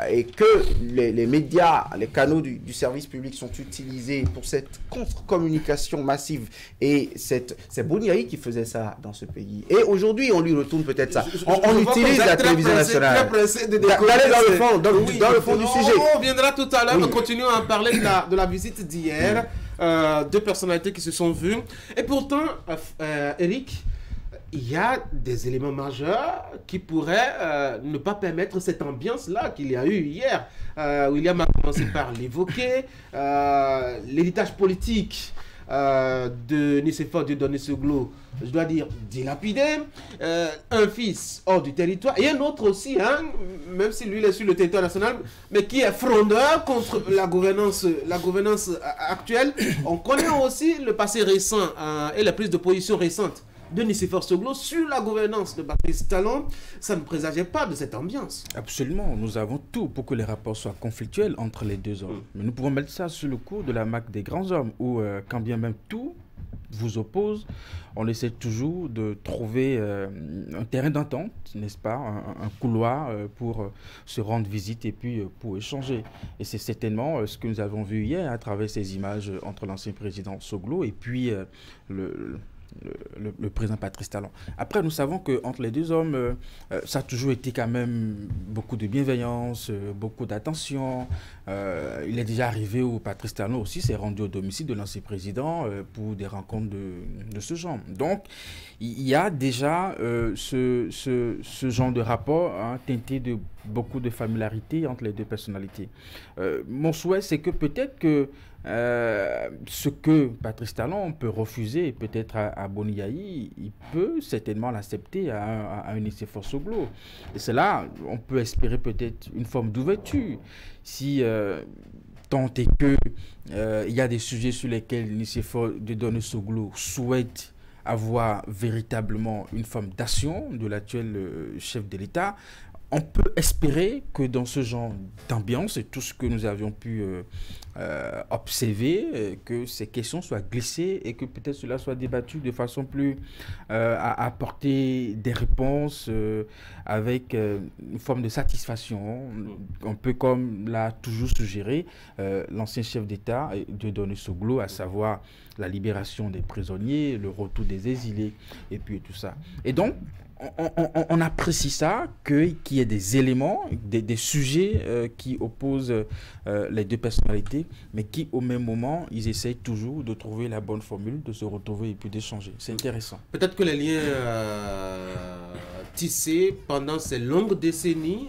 et que les médias, les canaux du service public sont utilisés pour cette contre-communication massive, et c'est Boni Yayi qui faisait ça dans ce pays. Et aujourd'hui, on lui retourne peut-être ça. On utilise la télévision nationale. D'aller dans le fond du sujet. On reviendra tout à l'heure, continuons à parler de la visite d'hier, deux personnalités qui se sont vues. Et pourtant, Eric, il y a des éléments majeurs qui pourraient ne pas permettre cette ambiance-là qu'il y a eu hier. William a commencé par l'évoquer. L'héritage politique de Nicéphore Dieudonné Soglo, je dois dire, dilapidé. Un fils hors du territoire. Et un autre aussi, même si lui il est sur le territoire national, mais qui est frondeur contre la gouvernance actuelle. On connaît aussi le passé récent et la prise de position récente de Nicéphore Soglo sur la gouvernance de Patrice Talon. Ça ne présageait pas de cette ambiance. Absolument, nous avons tout pour que les rapports soient conflictuels entre les deux hommes. Mais nous pouvons mettre ça sur le coup de la marque des grands hommes, où quand bien même tout vous oppose, on essaie toujours de trouver un terrain d'entente, n'est-ce pas, un couloir pour se rendre visite et puis pour échanger. Et c'est certainement ce que nous avons vu hier à travers ces images entre l'ancien président Soglo et puis le président Patrice Talon. Après, nous savons qu'entre les deux hommes, ça a toujours été quand même beaucoup de bienveillance, beaucoup d'attention. Il est déjà arrivé où Patrice Talon aussi s'est rendu au domicile de l'ancien président pour des rencontres de ce genre. Donc, il y a déjà ce genre de rapport teinté de beaucoup de familiarité entre les deux personnalités. Mon souhait, c'est que peut-être que ce que Patrice Talon peut refuser peut-être à Boni Yayi, il peut certainement l'accepter à un Nicéphore Soglo. Et c'est là, on peut espérer peut-être une forme d'ouverture. Si tant est que il y a des sujets sur lesquels Nicéphore Dieudonné Soglo souhaite avoir véritablement une forme d'action de l'actuel chef de l'État, on peut espérer que dans ce genre d'ambiance et tout ce que nous avions pu observer, que ces questions soient glissées et que peut-être cela soit débattu de façon plus à apporter des réponses avec une forme de satisfaction, un peu comme l'a toujours suggéré l'ancien chef d'État Dieudonné Soglo, à savoir la libération des prisonniers, le retour des exilés et puis tout ça. Et donc, on apprécie ça, qu'il y ait des éléments, des sujets qui opposent les deux personnalités, mais qui au même moment, ils essayent toujours de trouver la bonne formule, de se retrouver et puis d'échanger. C'est intéressant. Peut-être que les liens tissés pendant ces longues décennies,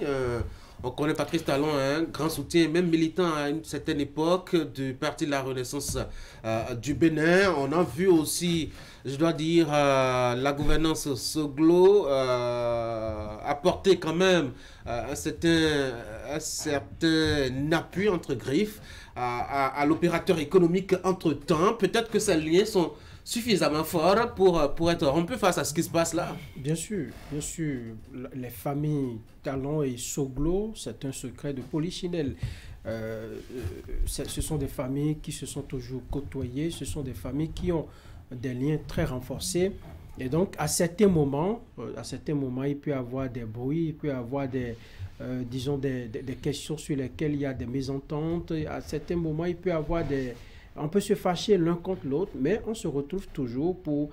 on connaît Patrice Talon, un grand soutien, même militant à une certaine époque du Parti de la Renaissance du Bénin. On a vu aussi, je dois dire, la gouvernance Soglo apporter quand même un certain appui entre griffes à l'opérateur économique entre-temps. Peut-être que ces liens sont suffisamment forts pour être rompus face à ce qui se passe là. Bien sûr, bien sûr. Les familles Talon et Soglo, c'est un secret de polichinelle. Ce sont des familles qui se sont toujours côtoyées, ce sont des familles qui ont des liens très renforcés. Et donc, à certains moments, il peut y avoir des bruits, il peut y avoir des questions sur lesquelles il y a des mésententes. À certains moments, il peut y avoir on peut se fâcher l'un contre l'autre, mais on se retrouve toujours pour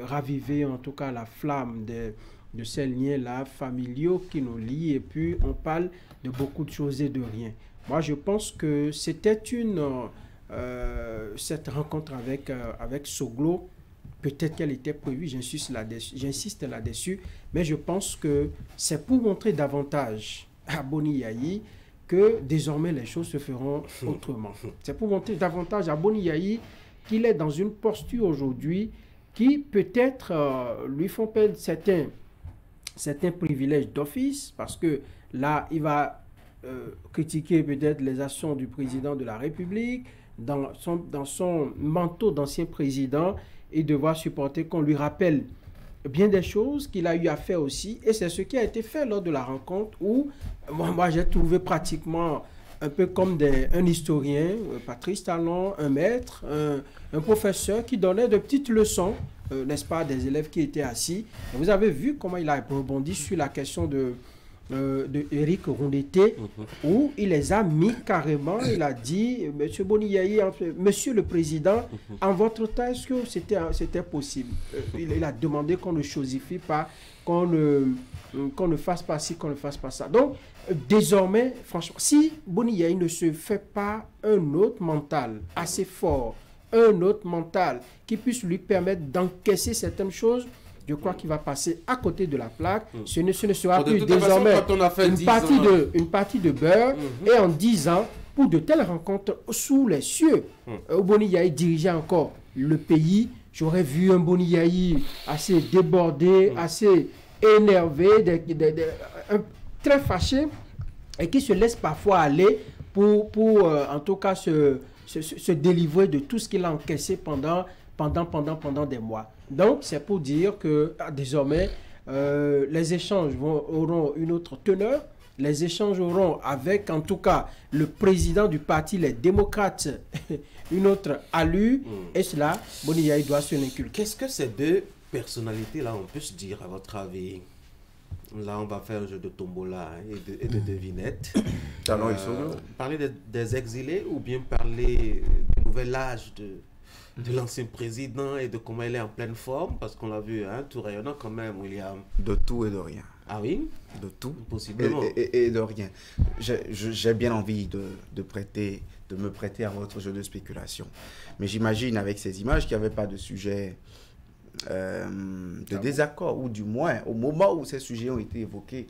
raviver en tout cas la flamme de ces liens-là familiaux qui nous lient. Et puis, on parle de beaucoup de choses et de rien. Moi, je pense que c'était cette rencontre avec Soglo, peut-être qu'elle était prévue, j'insiste là-dessus, mais je pense que c'est pour montrer davantage à Boni Yayi que désormais les choses se feront autrement. C'est pour montrer davantage à Boni Yayi qu'il est dans une posture aujourd'hui qui peut-être lui font perdre certains privilèges d'office, parce que là, il va critiquer peut-être les actions du président de la République, dans son manteau d'ancien président, et devoir supporter qu'on lui rappelle bien des choses qu'il a eu à faire aussi. Et c'est ce qui a été fait lors de la rencontre où moi j'ai trouvé pratiquement un peu comme un historien, Patrice Talon, un maître, un professeur qui donnait de petites leçons, n'est-ce pas, des élèves qui étaient assis. Et vous avez vu comment il a rebondi sur la question de Eric Rondeté, où il les a mis carrément. Il a dit, Monsieur Boni Yayi, Monsieur le Président, en votre temps, est-ce que c'était possible? Il a demandé qu'on ne chosifie pas, qu'on ne fasse pas ci, qu'on ne fasse pas ça. Donc, désormais, franchement, si Boni Yayi ne se fait pas un autre mental assez fort, un autre mental qui puisse lui permettre d'encaisser certaines choses, je crois qu'il va passer à côté de la plaque. Ce ne sera plus désormais une partie de beurre. Et en 10 ans, pour de telles rencontres sous les cieux, Boni Yayi dirigeait encore le pays. J'aurais vu un Boni Yayi assez débordé, assez énervé, très fâché, et qui se laisse parfois aller pour en tout cas se délivrer de tout ce qu'il a encaissé pendant des mois. Donc, c'est pour dire que désormais, les échanges auront une autre teneur. Les échanges auront avec, en tout cas, le président du parti, les démocrates, une autre allure. Et cela, Boni Yayi doit se l'inculquer. Qu'est-ce que ces deux personnalités-là, on peut se dire, à votre avis? Là, on va faire un jeu de tombola et de devinettes. Parler des exilés ou bien parler du nouvel âge de l'ancien président et de comment il est en pleine forme, parce qu'on l'a vu, hein, tout rayonnant quand même, William. De tout et de rien. Ah oui? De tout. Possiblement. Et de rien. J'ai bien envie de me prêter à votre jeu de spéculation. Mais j'imagine avec ces images qu'il n'y avait pas de sujet de désaccord, ou du moins, au moment où ces sujets ont été évoqués,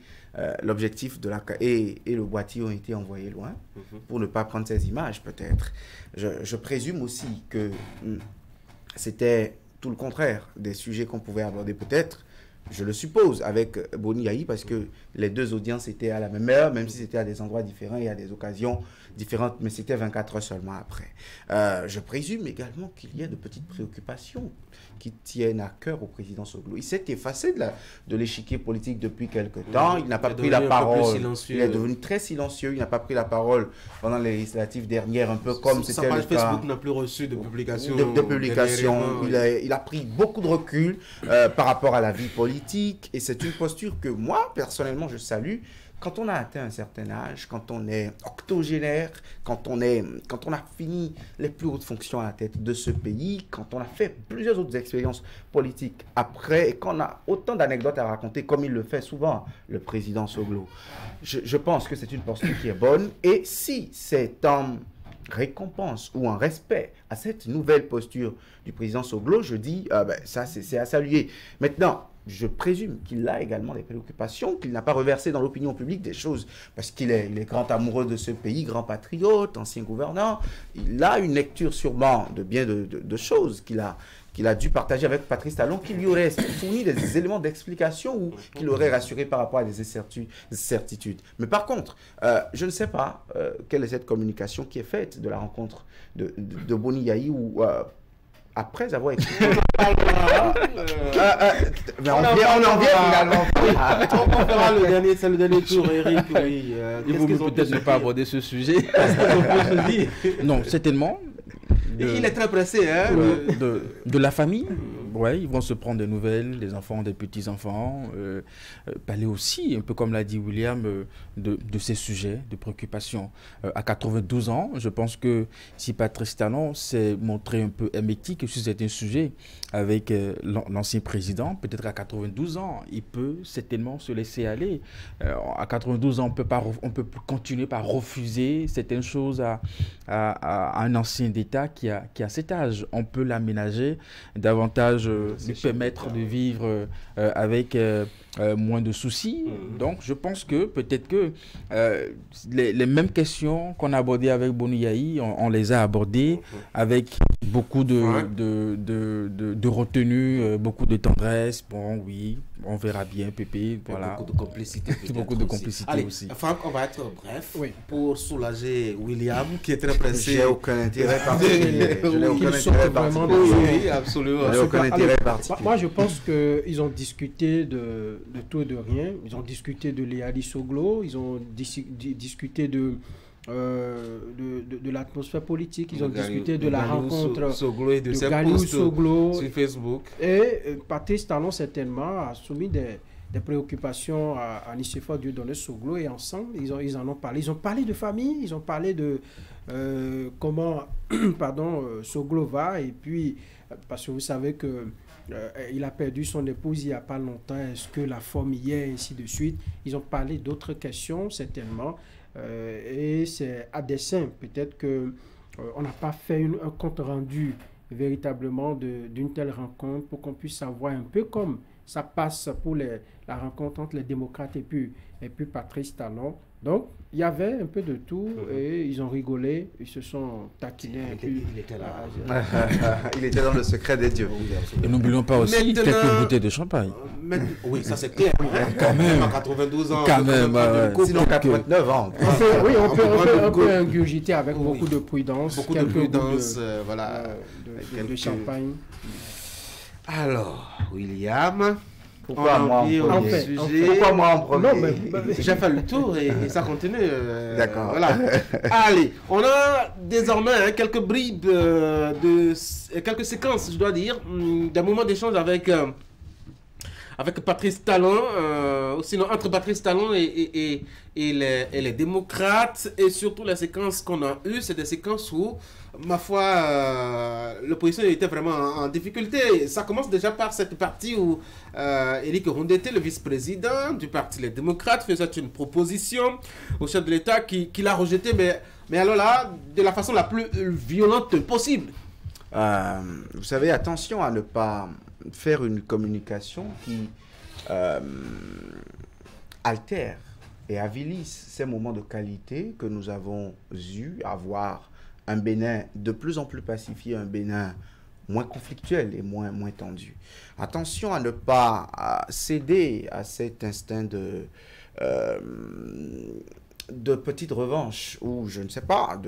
l'objectif de et le boîtier ont été envoyés loin pour ne pas prendre ces images, peut-être. Je présume aussi que c'était tout le contraire des sujets qu'on pouvait aborder, peut-être, je le suppose, avec Boni Yayi, parce que les deux audiences étaient à la même heure, même si c'était à des endroits différents et à des occasions différentes, mais c'était 24 heures seulement après. Je présume également qu'il y a de petites préoccupations qui tiennent à cœur au président Soglo. Il s'est effacé de l'échiquier politique depuis quelque temps. Il n'a pas pris la parole. Il est devenu très silencieux. Il n'a pas pris la parole pendant les législatives dernières, un peu comme c'était le cas. Facebook n'a plus reçu de publications. Il a pris beaucoup de recul par rapport à la vie politique. Et c'est une posture que moi, personnellement, je salue. Quand on a atteint un certain âge, quand on est octogénaire, quand on a fini les plus hautes fonctions à la tête de ce pays, quand on a fait plusieurs autres expériences politiques après, et qu'on a autant d'anecdotes à raconter, comme il le fait souvent, le président Soglo, je pense que c'est une posture qui est bonne. Et si c'est en récompense ou en respect à cette nouvelle posture du président Soglo, je dis, ça c'est à saluer. Maintenant, je présume qu'il a également des préoccupations, qu'il n'a pas reversé dans l'opinion publique des choses, parce qu'il est grand amoureux de ce pays, grand patriote, ancien gouvernant. Il a une lecture sûrement de bien de choses qu'il qu'il a dû partager avec Patrice Talon, qui lui aurait fourni des éléments d'explication ou qui l'aurait rassuré par rapport à des certitudes. Mais par contre, je ne sais pas quelle est cette communication qui est faite de la rencontre de Boni Yayi ou après avoir expliqué. Mais on en vient finalement. On fera le dernier tour, Eric. Oui. Il vaut peut-être ne pas aborder ce sujet. Non, certainement. Il est très pressé, hein, de la famille. Ouais, ils vont se prendre des nouvelles, des enfants, des petits-enfants, parler aussi, un peu comme l'a dit William, de ces sujets de préoccupation. À 92 ans, je pense que si Patrice Talon s'est montré un peu hermétique sur certains sujets avec l'ancien président, peut-être à 92 ans, il peut certainement se laisser aller. À 92 ans, on peut continuer par refuser certaines choses à un ancien d'État qui a cet âge. On peut l'aménager davantage, lui permettre de vivre avec moins de soucis. Donc, je pense que peut-être que les mêmes questions qu'on a abordées avec Boni Yayi, on les a abordées avec beaucoup de retenue, beaucoup de tendresse. Bon, oui, on verra bien, Pépé. Voilà. Beaucoup de complicité. Beaucoup de complicité Allez, aussi. Franck, on va être bref pour soulager William qui est très pressé. J'ai aucun intérêt particulier. Je n'ai aucun intérêt particulier. Oui, absolument. Aucun intérêt particulier. Moi, je pense qu'ils ont discuté de tout et de rien. Ils ont discuté de Léali Soglo, ils ont discuté de l'atmosphère politique, ils ont discuté de la rencontre Soglo et de ses Galiou Soglo sur Facebook. Et Patrice Talon certainement a soumis des préoccupations à Nicéphore Dieudonné Soglo, et ensemble ils en ont parlé. Ils ont parlé de famille, ils ont parlé de comment Soglo va, et puis parce que vous savez que il a perdu son épouse il n'y a pas longtemps, est-ce que la forme y est, ainsi de suite. Ils ont parlé d'autres questions certainement, et c'est à dessein peut-être que on n'a pas fait un compte rendu véritablement d'une telle rencontre pour qu'on puisse savoir un peu comme ça passe pour la rencontre entre les démocrates et puis Patrice Talon. Donc, il y avait un peu de tout et ils ont rigolé, ils se sont taquinés un peu. Il était là. Il était dans le secret des dieux. Et n'oublions pas aussi quelques bouteilles de champagne. Oui, ça c'est clair. Quand même. À 92 ans. Quand même. Sinon, 89 ans. On peut ingurgiter avec beaucoup de prudence. Beaucoup de prudence, voilà. De champagne. Alors, William. Pourquoi moi en premier? J'ai fait le tour et ça continue. D'accord. Voilà. Allez, on a désormais quelques bribes, quelques séquences, je dois dire, d'un moment d'échange avec Patrice Talon, sinon entre Patrice Talon et les démocrates, et surtout les séquences qu'on a eues, c'est des séquences où, ma foi, l'opposition était vraiment en difficulté. Ça commence déjà par cette partie où Éric Rondeté, le vice-président du parti Les Démocrates, faisait une proposition au chef de l'État qui l'a rejetée, mais alors là, de la façon la plus violente possible. Vous savez, attention à ne pas faire une communication qui altère et avilisse ces moments de qualité que nous avons eu à voir un Bénin de plus en plus pacifié, un Bénin moins conflictuel et moins tendu. Attention à ne pas céder à cet instinct de petite revanche, ou je ne sais pas,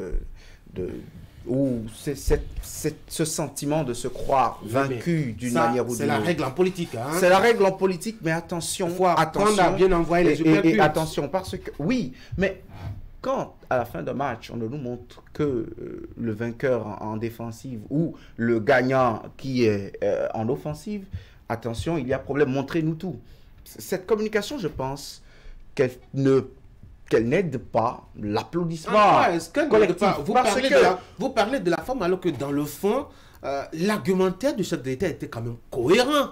ou ce sentiment de se croire vaincu d'une manière ou d'une autre. C'est la règle en politique. Hein? C'est la règle en politique, mais attention. Attention, on a bien envoyé les et attention, parce que, oui, mais quand, à la fin d'un match, on ne nous montre que le vainqueur en défensive ou le gagnant qui est en offensive, attention, il y a problème, montrez-nous tout. Cette communication, je pense qu'elle n'aide pas l'applaudissement collectif. Vous parlez de la forme, alors que dans le fond, l'argumentaire du chef de l'État était quand même cohérent.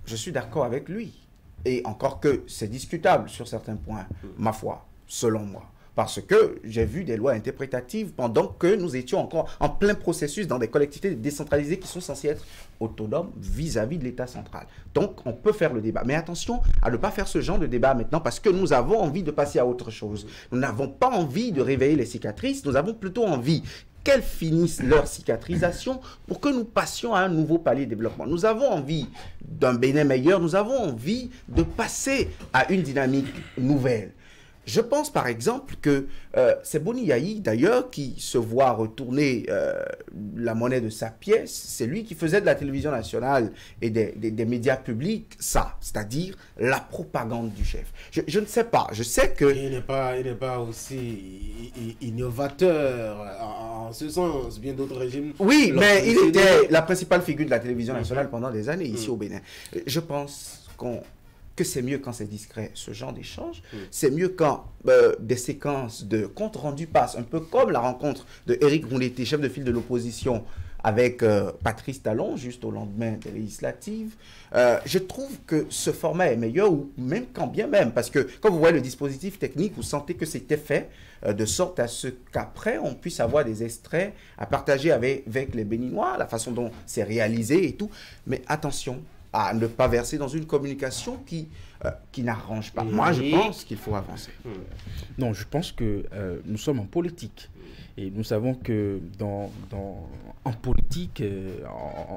Je suis d'accord avec lui. Et encore que c'est discutable sur certains points, ma foi, selon moi. Parce que j'ai vu des lois interprétatives pendant que nous étions encore en plein processus dans des collectivités décentralisées qui sont censées être autonomes vis-à-vis de l'État central. Donc, on peut faire le débat. Mais attention à ne pas faire ce genre de débat maintenant parce que nous avons envie de passer à autre chose. Nous n'avons pas envie de réveiller les cicatrices, nous avons plutôt envie qu'elles finissent leur cicatrisation pour que nous passions à un nouveau palier de développement. Nous avons envie d'un Bénin meilleur, nous avons envie de passer à une dynamique nouvelle. Je pense par exemple que c'est Boni Yayi d'ailleurs qui se voit retourner la monnaie de sa pièce. C'est lui qui faisait de la télévision nationale et des médias publics ça, c'est-à-dire la propagande du chef. Je ne sais pas, je sais que... Il n'est pas aussi innovateur en ce sens, bien d'autres régimes... Oui, mais il était la principale figure de la télévision nationale pendant des années ici au Bénin. Je pense que c'est mieux quand c'est discret, ce genre d'échange. C'est mieux quand des séquences de compte rendu passent, un peu comme la rencontre de Éric Rouleté, chef de file de l'opposition, avec Patrice Talon, juste au lendemain des législatives. Je trouve que ce format est meilleur, ou même quand bien même, parce que quand vous voyez le dispositif technique, vous sentez que c'était fait de sorte à ce qu'après, on puisse avoir des extraits à partager avec les Béninois, la façon dont c'est réalisé et tout. Mais attention à ne pas verser dans une communication qui n'arrange pas. Moi, je pense qu'il faut avancer. Non, je pense que nous sommes en politique. Et nous savons que en politique,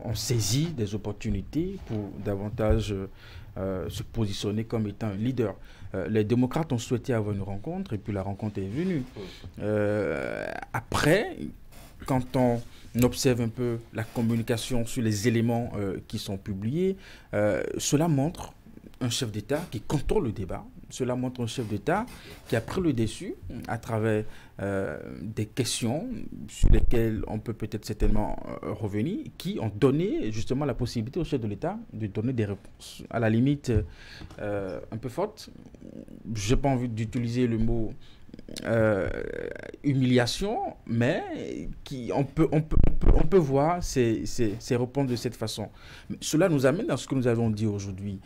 on saisit des opportunités pour davantage se positionner comme étant un leader. Les démocrates ont souhaité avoir une rencontre et puis la rencontre est venue. Après, quand on observe un peu la communication sur les éléments qui sont publiés, cela montre un chef d'État qui contrôle le débat. Cela montre un chef d'État qui a pris le dessus à travers des questions sur lesquelles on peut peut-être certainement revenir, qui ont donné justement la possibilité au chef de l'État de donner des réponses, à la limite un peu fortes. Je n'ai pas envie d'utiliser le mot humiliation, mais on peut voir ces réponses de cette façon. Mais cela nous amène à ce que nous avons dit aujourd'hui.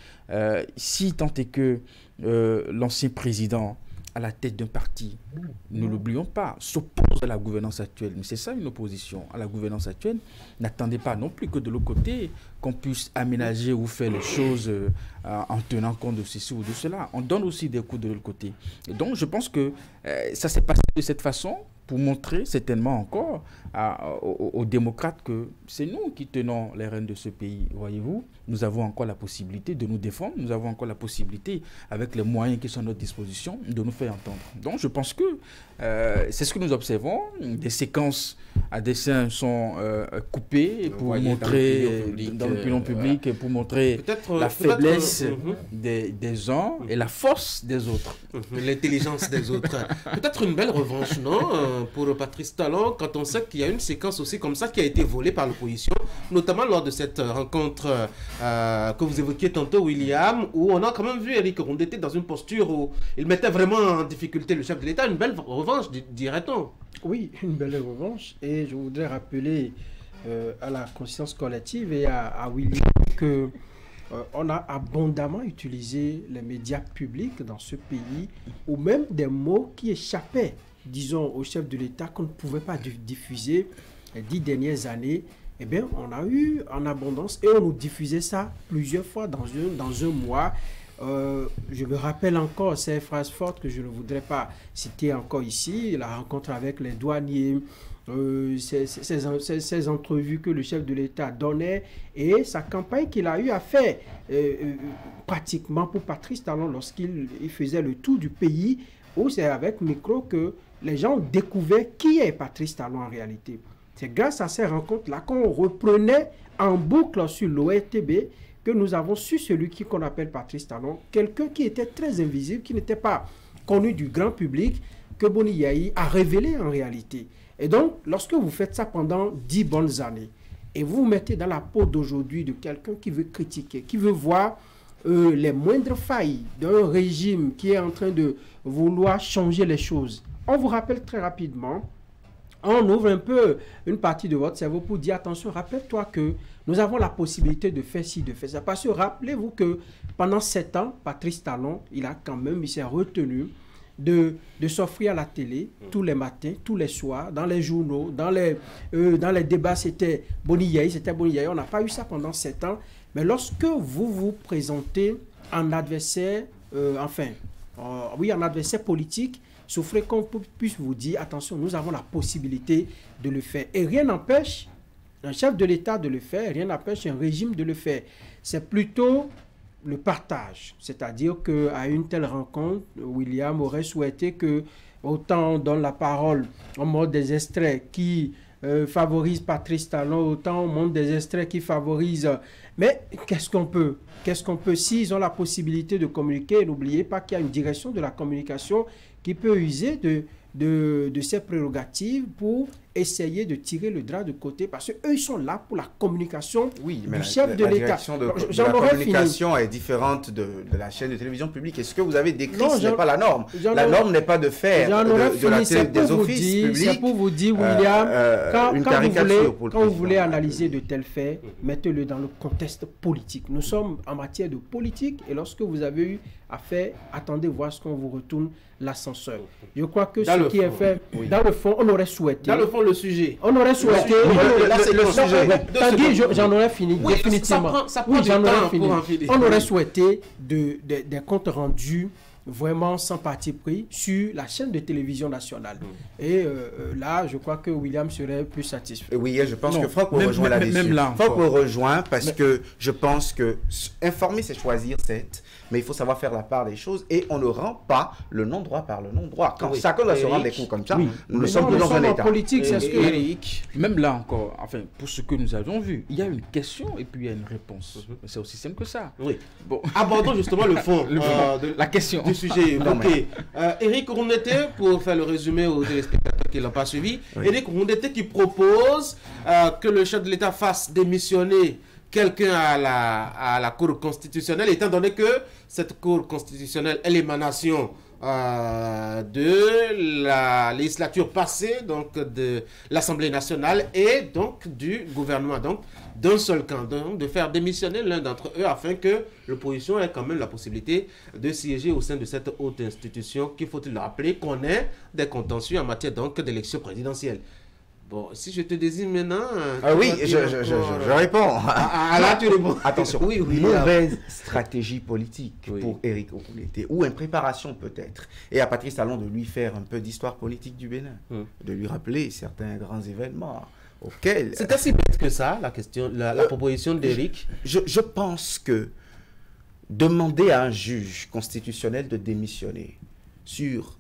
Si tant est que l'ancien président à la tête d'un parti, ne l'oublions pas, s'oppose à la gouvernance actuelle. Mais c'est ça une opposition à la gouvernance actuelle. N'attendez pas non plus que de l'autre côté qu'on puisse aménager ou faire les choses en tenant compte de ceci ou de cela. On donne aussi des coups de l'autre côté. Et donc je pense que ça s'est passé de cette façon pour montrer certainement encore aux démocrates que c'est nous qui tenons les rênes de ce pays. Voyez-vous, nous avons encore la possibilité de nous défendre, nous avons encore la possibilité, avec les moyens qui sont à notre disposition, de nous faire entendre. Donc je pense que c'est ce que nous observons. Des séquences à dessein sont coupées pour montrer dans l'opinion publique, pour montrer la faiblesse des uns et la force des autres. L'intelligence des autres. Peut-être une belle revanche, non, pour Patrice Talon, quand on sait qu'il y a une séquence aussi comme ça qui a été volée par l'opposition, notamment lors de cette rencontre que vous évoquiez tantôt, William, où on a quand même vu Éric Rouleté dans une posture où il mettait vraiment en difficulté le chef de l'État. Une belle revanche, dirait-on. Oui, une belle revanche. Et je voudrais rappeler à la conscience collective et à William que on a abondamment utilisé les médias publics dans ce pays, ou même des mots qui échappaient, disons, au chef de l'État qu'on ne pouvait pas diffuser les 10 dernières années. Eh bien, on a eu en abondance et on nous diffusait ça plusieurs fois dans un mois. Je me rappelle encore ces phrases fortes que je ne voudrais pas citer encore ici, la rencontre avec les douaniers, ces entrevues que le chef de l'État donnait et sa campagne qu'il a eu à faire pratiquement pour Patrice Talon lorsqu'il faisait le tour du pays, où c'est avec micro que les gens découvraient qui est Patrice Talon en réalité. C'est grâce à ces rencontres-là qu'on reprenait en boucle sur l'ORTB que nous avons su celui qu'on appelle Patrice Talon, quelqu'un qui était très invisible, qui n'était pas connu du grand public, que Boni Yayi a révélé en réalité. Et donc, lorsque vous faites ça pendant 10 bonnes années, et vous vous mettez dans la peau d'aujourd'hui de quelqu'un qui veut critiquer, qui veut voir les moindres failles d'un régime qui est en train de vouloir changer les choses, on vous rappelle très rapidement, on ouvre un peu une partie de votre cerveau pour dire attention, rappelle-toi que nous avons la possibilité de faire ci, de faire ça. Parce que rappelez-vous que pendant 7 ans, Patrice Talon, il s'est retenu de s'offrir à la télé tous les matins, tous les soirs, dans les journaux, dans les débats, c'était Boni Yayi, on n'a pas eu ça pendant 7 ans. Mais lorsque vous vous présentez en adversaire, en adversaire politique, souffrez qu'on puisse vous dire, attention, nous avons la possibilité de le faire. Et rien n'empêche un chef de l'État de le faire, rien n'empêche un régime de le faire. C'est plutôt le partage. C'est-à-dire qu'à une telle rencontre, William aurait souhaité que autant on donne la parole, on montre des extraits qui favorisent Patrice Talon, autant on montre des extraits qui favorisent... Mais qu'est-ce qu'on peut? S'ils ont la possibilité de communiquer, n'oubliez pas qu'il y a une direction de la communication qui peut user de ses prérogatives pour essayer de tirer le drap de côté, parce qu'eux, ils sont là pour la communication du chef de l'État. La direction de la communication est différente de la chaîne de télévision publique. Et ce que vous avez décrit, ce n'est pas la norme. La norme n'est pas de faire des offices publics c'est pour vous dire, William, quand vous voulez analyser de tels faits, mettez-le dans le contexte politique. Nous sommes en matière de politique, et lorsque vous avez eu à faire, attendez voir ce qu'on vous retourne l'ascenseur. Je crois que ce qui est fait, dans le fond, on aurait souhaité... Dans le fond, le sujet. On aurait souhaité... Là, c'est le sujet. Tanguy, j'en aurais fini, définitivement. J'en aurais fini. On aurait souhaité des comptes rendus vraiment sans parti pris sur la chaîne de télévision nationale. Et là, je crois que William serait plus satisfait. Oui, je pense que Franck me rejoint là-dessus. Franck me rejoint parce que je pense que informer, c'est choisir, certes, mais il faut savoir faire la part des choses et on ne rend pas le non-droit par le non-droit. Quand chacun doit se rendre des coups comme ça, nous sommes dans un État. Politique, c'est ce que... Eric, même là encore, enfin, pour ce que nous avons vu, il y a une question et puis il y a une réponse. C'est aussi simple que ça. Oui. Bon. Abordons justement le fond de la question. Du sujet évoqué. Eric Rondeté, pour faire le résumé aux téléspectateurs qui ne l'ont pas suivi, Eric Rondeté qui propose que le chef de l'État fasse démissionner quelqu'un à la Cour constitutionnelle, étant donné que cette Cour constitutionnelle est l'émanation de la législature passée, donc de l'Assemblée nationale et donc du gouvernement, donc d'un seul camp, donc de faire démissionner l'un d'entre eux afin que l'opposition ait quand même la possibilité de siéger au sein de cette haute institution qui, faut-il le rappeler, connaît des contentieux en matière donc d'élection présidentielle. Bon, si je te désigne maintenant... oui, je réponds. Là, tu réponds. Attention, mauvaise stratégie politique pour Eric Rondeté, ou impréparation peut-être. Et à Patrice Talon de lui faire un peu d'histoire politique du Bénin, de lui rappeler certains grands événements auxquels... C'est si bête que ça, la question, la proposition d'Eric. Je pense que demander à un juge constitutionnel de démissionner sur...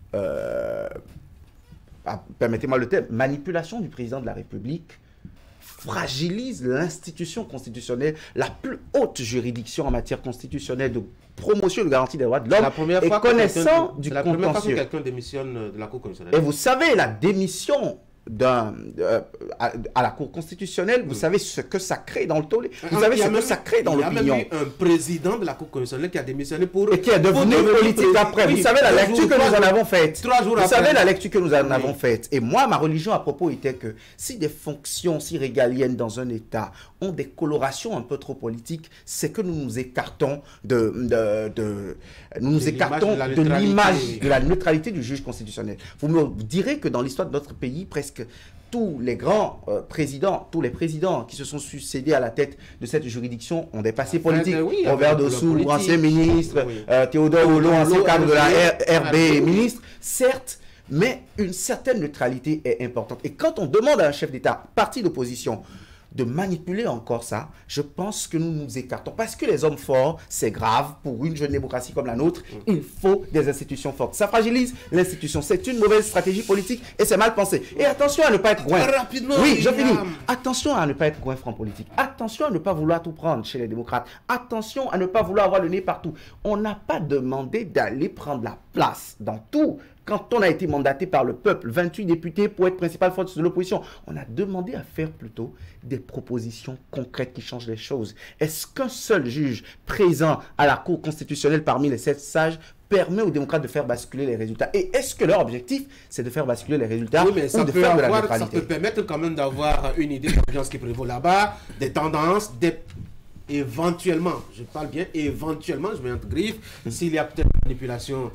permettez-moi le terme, manipulation du président de la République fragilise l'institution constitutionnelle, la plus haute juridiction en matière constitutionnelle de promotion et de garantie des droits de l'homme. Et connaissant du contentieux. C'est la première fois que quelqu'un démissionne de la Cour constitutionnelle. Et vous savez, la démission à la Cour constitutionnelle, vous savez ce que ça crée dans le tollé. Vous savez ce que ça crée dans l'opinion. Il y a même eu un président de la Cour constitutionnelle qui a démissionné pour... Et qui est devenu politique après. Vous savez la lecture que nous en avons faite. 3 jours après. Vous savez la lecture que nous en avons faite. Et moi, ma religion à propos était que si des fonctions si régaliennes dans un État ont des colorations un peu trop politiques, c'est que nous nous écartons de l'image, de la neutralité du juge constitutionnel. Vous me direz que dans l'histoire de notre pays, presque tous les grands présidents, tous les présidents qui se sont succédés à la tête de cette juridiction ont des passés politiques. Robert Dossou, ancien ministre, Théodore Ollon, ancien cadre de la RB, ministre, certes, mais une certaine neutralité est importante. Et quand on demande à un chef d'État, parti d'opposition, de manipuler encore ça, je pense que nous nous écartons. Parce que les hommes forts, c'est grave. Pour une jeune démocratie comme la nôtre, il faut des institutions fortes. Ça fragilise l'institution. C'est une mauvaise stratégie politique et c'est mal pensé. Et attention à ne pas être goin. Rapidement, oui, je finis. Attention à ne pas être goinfre en politique. Attention à ne pas vouloir tout prendre chez les démocrates. Attention à ne pas vouloir avoir le nez partout. On n'a pas demandé d'aller prendre la place dans tout. Quand on a été mandaté par le peuple, 28 députés pour être principale force de l'opposition, on a demandé à faire plutôt des propositions concrètes qui changent les choses. Est-ce qu'un seul juge présent à la Cour constitutionnelle parmi les 7 sages permet aux démocrates de faire basculer les résultats? Et est-ce que leur objectif, c'est de faire basculer les résultats ou de faire de la neutralité? Ça peut permettre quand même d'avoir une idée de l'ambiance qui prévaut là-bas, des tendances, des éventuellement, je parle bien éventuellement, je mets entre griffes, s'il y a peut-être une manipulation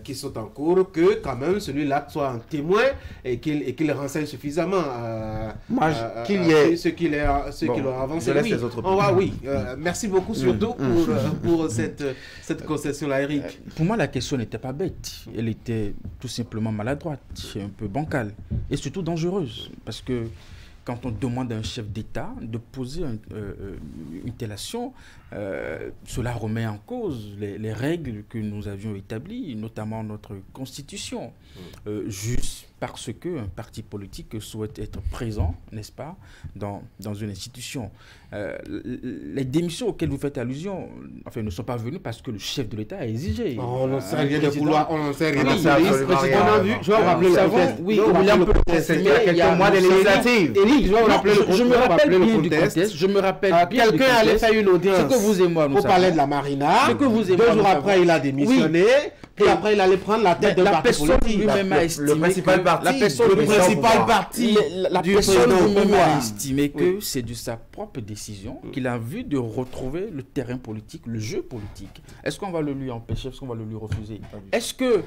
qui sont en cours, que quand même celui-là soit un témoin et qu'il renseigne suffisamment qu'il y ait ceux qui l'ont avancé. Oui. Oui. Merci beaucoup surtout pour cette concession-là, Eric. Pour moi, la question n'était pas bête, elle était tout simplement maladroite, un peu bancale et surtout dangereuse, parce que quand on demande à un chef d'État de poser une telle action, cela remet en cause les règles que nous avions établies, notamment notre Constitution, juste parce qu'un parti politique souhaite être présent, n'est-ce pas, dans une institution. Les démissions auxquelles vous faites allusion, ne sont pas venues parce que le chef de l'État a exigé. On n'en sait rien de vouloir, on n'en sait rien. Je vais rappeler le contexte. Oui, William peut il y a quelques mois de législative. Je me rappelle bien du contexte. Quelqu'un allait faire une audience. Ce que vous et moi, nous pour parler de la Marina. Ce que vous et moi, 2 jours après, il a démissionné. Puis après, il allait prendre la tête de la personne lui-même a estimé le principal parti lui-même a estimé que c'est de sa propre décision qu'il a envie de retrouver le terrain politique, le jeu politique. Est-ce qu'on va le lui empêcher? Est-ce qu'on va le lui refuser? Est-ce que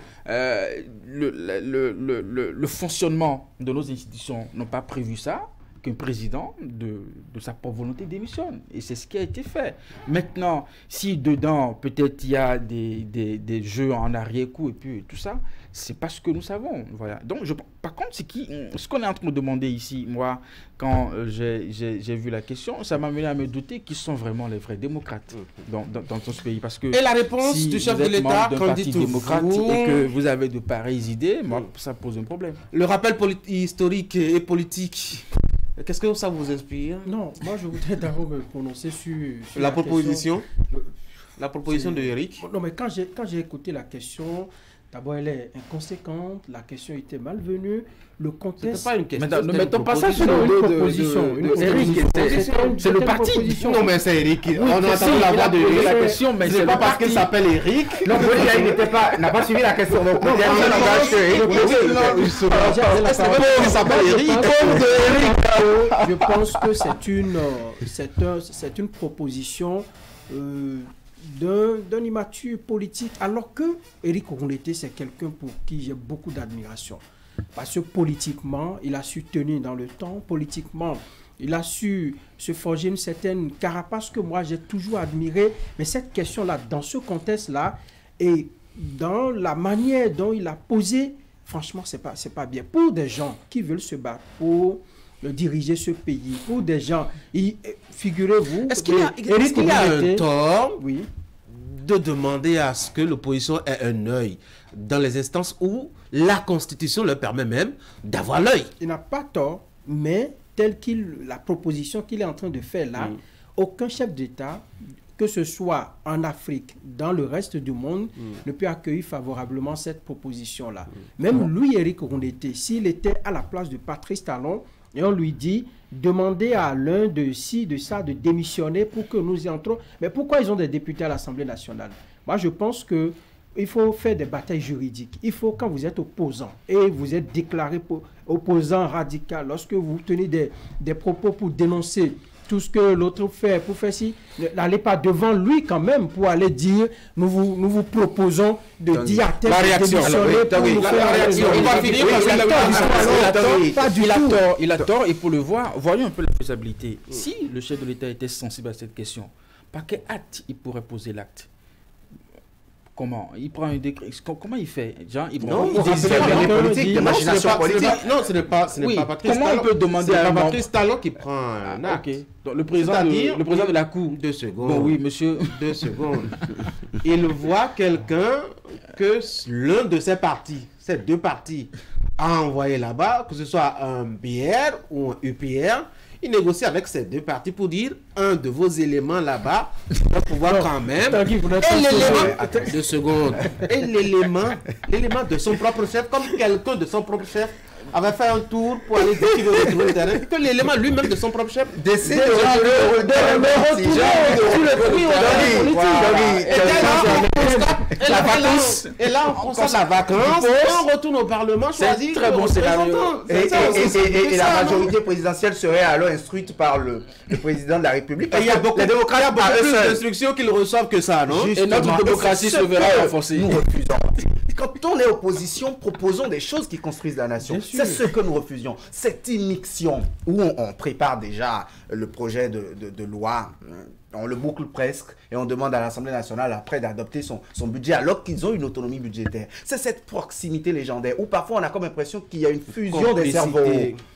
le fonctionnement de nos institutions n'ont pas prévu ça? Qu'un président de sa propre volonté démissionne. Et c'est ce qui a été fait. Maintenant, si dedans, peut-être il y a des jeux en arrière-coup et puis tout ça, c'est pas ce que nous savons. Voilà. Donc, par contre, ce qu'on est en train de demander ici, moi, quand j'ai vu la question, ça m'a amené à me douter qui sont vraiment les vrais démocrates dans ce pays. Parce que et la réponse du chef de l'État, quand dit démocrate et que vous avez de pareilles idées, moi, ça pose un problème. Le rappel historique et politique. Qu'est-ce que ça vous inspire? Non, moi je voudrais d'abord me prononcer sur la proposition. La proposition de Eric. Non, mais quand j'ai écouté la question, d'abord elle est inconséquente, la question était malvenue, le contexte. C'était pas une question. Ne mettons pas ça sur une proposition. C'est le parti. Non, mais c'est Eric. On a entendu la voix de Eric. La question, mais c'est pas parce qu'il s'appelle Eric. Non, il n'a pas suivi la question. Donc, je pense que c'est une proposition d'un immature politique, alors que Eric Okoundété, c'est quelqu'un pour qui j'ai beaucoup d'admiration. Parce que politiquement, il a su tenir dans le temps. Politiquement, il a su se forger une certaine carapace que moi, j'ai toujours admiré. Mais cette question-là, dans ce contexte-là, et dans la manière dont il a posé, franchement, c'est pas bien. Pour des gens qui veulent se battre pour diriger ce pays, pour des gens, figurez-vous... Est-ce qu'il y a un tort de demander à ce que l'opposition ait un œil dans les instances où la Constitution leur permet même d'avoir l'œil? Il n'a pas tort, mais la proposition qu'il est en train de faire là, aucun chef d'État, que ce soit en Afrique, dans le reste du monde, ne peut accueillir favorablement cette proposition-là. Même lui, Eric Okoundété, s'il était à la place de Patrice Talon, et on lui dit, demandez à l'un de ci, de ça, de démissionner pour que nous y entrons. Mais pourquoi ils ont des députés à l'Assemblée nationale? Moi, je pense qu'il faut faire des batailles juridiques. Il faut, quand vous êtes opposant et vous êtes déclaré opposant radical, lorsque vous tenez des propos pour dénoncer tout ce que l'autre fait, pour faire ci, n'allez pas devant lui quand même pour aller dire, nous vous proposons de dire à tel démissionner pour nous faire la réaction. Il a tort, et pour le voir, voyons un peu la faisabilité. Si le chef de l'État était sensible à cette question, par quel acte il pourrait poser l'acte? Comment? Il prend un décret. Comment il fait? Genre, il prend des machinations politiques. Non, ce n'est pas Patrice Talon. Comment on peut demander à Patrice Talon qui prend un acte? Donc, le président de la Cour. 2 secondes. Bon, oui, monsieur. 2 secondes. Il voit quelqu'un que l'un de ces partis, ces 2 partis, a envoyé là-bas, que ce soit un BR ou un UPR. Il négocie avec ces 2 partis pour dire un de vos éléments là-bas va pouvoir quand même. Et 2 secondes. Et l'élément de son propre chef, comme quelqu'un de son propre chef avait fait un tour pour aller dire qu'il veut retrouver le terrain, que l'élément lui-même de son propre chef décide de retrouver le vacances. Et là, on constate la vacance, et on retourne au Parlement, choisir très bon scénario. Et la majorité présidentielle serait alors instruite par le président de la République. Il y a beaucoup plus d'instructions qu'ils reçoivent que ça, non? Et notre démocratie se verra renforcée. Nous refusons. Quand on est opposition, proposons des choses qui construisent la nation. C'est ce que nous refusions. Cette immixtion où on prépare déjà le projet de loi, on le boucle presque et on demande à l'Assemblée nationale après d'adopter son budget alors qu'ils ont une autonomie budgétaire. C'est cette proximité légendaire où parfois on a comme impression qu'il y a une fusion des cerveaux.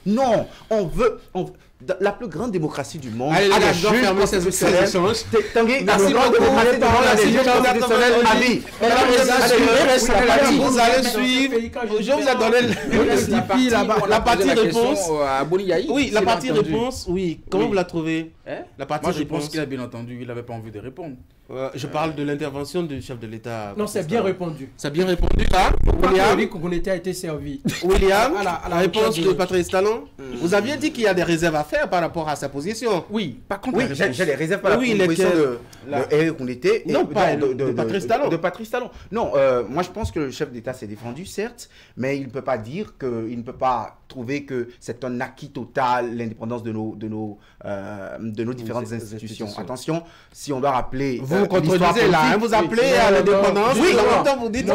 Non, on veut la plus grande démocratie du monde. Allez, les gars, je dois fermer ces échanges. Tanguy, merci beaucoup. Vous allez suivre. Je vous ai donné la partie réponse. Oui, la partie réponse. Oui, comment vous la trouvez? La partie réponse. Moi, je pense qu'il a bien entendu. Il n'avait pas envie de répondre. Je parle de l'intervention du chef de l'État. Non, c'est bien répondu. C'est bien répondu là. William a été servi. William, la réponse de Patrice Talon. Vous aviez dit qu'il y a des réserves à faire par rapport à sa position. Oui, par contre, j'ai des réserves par rapport à la position de Koundété. Non, pas de Patrice Talon. De Patrice Talon. Non, moi je pense que le chef d'État s'est défendu, certes, mais il ne peut pas dire qu'il ne peut pas trouver que c'est un acquis total, l'indépendance de nos différentes institutions. Attention, si on doit rappeler... Vous contredisez là, vous appelez à l'indépendance. Oui, en même temps vous dites...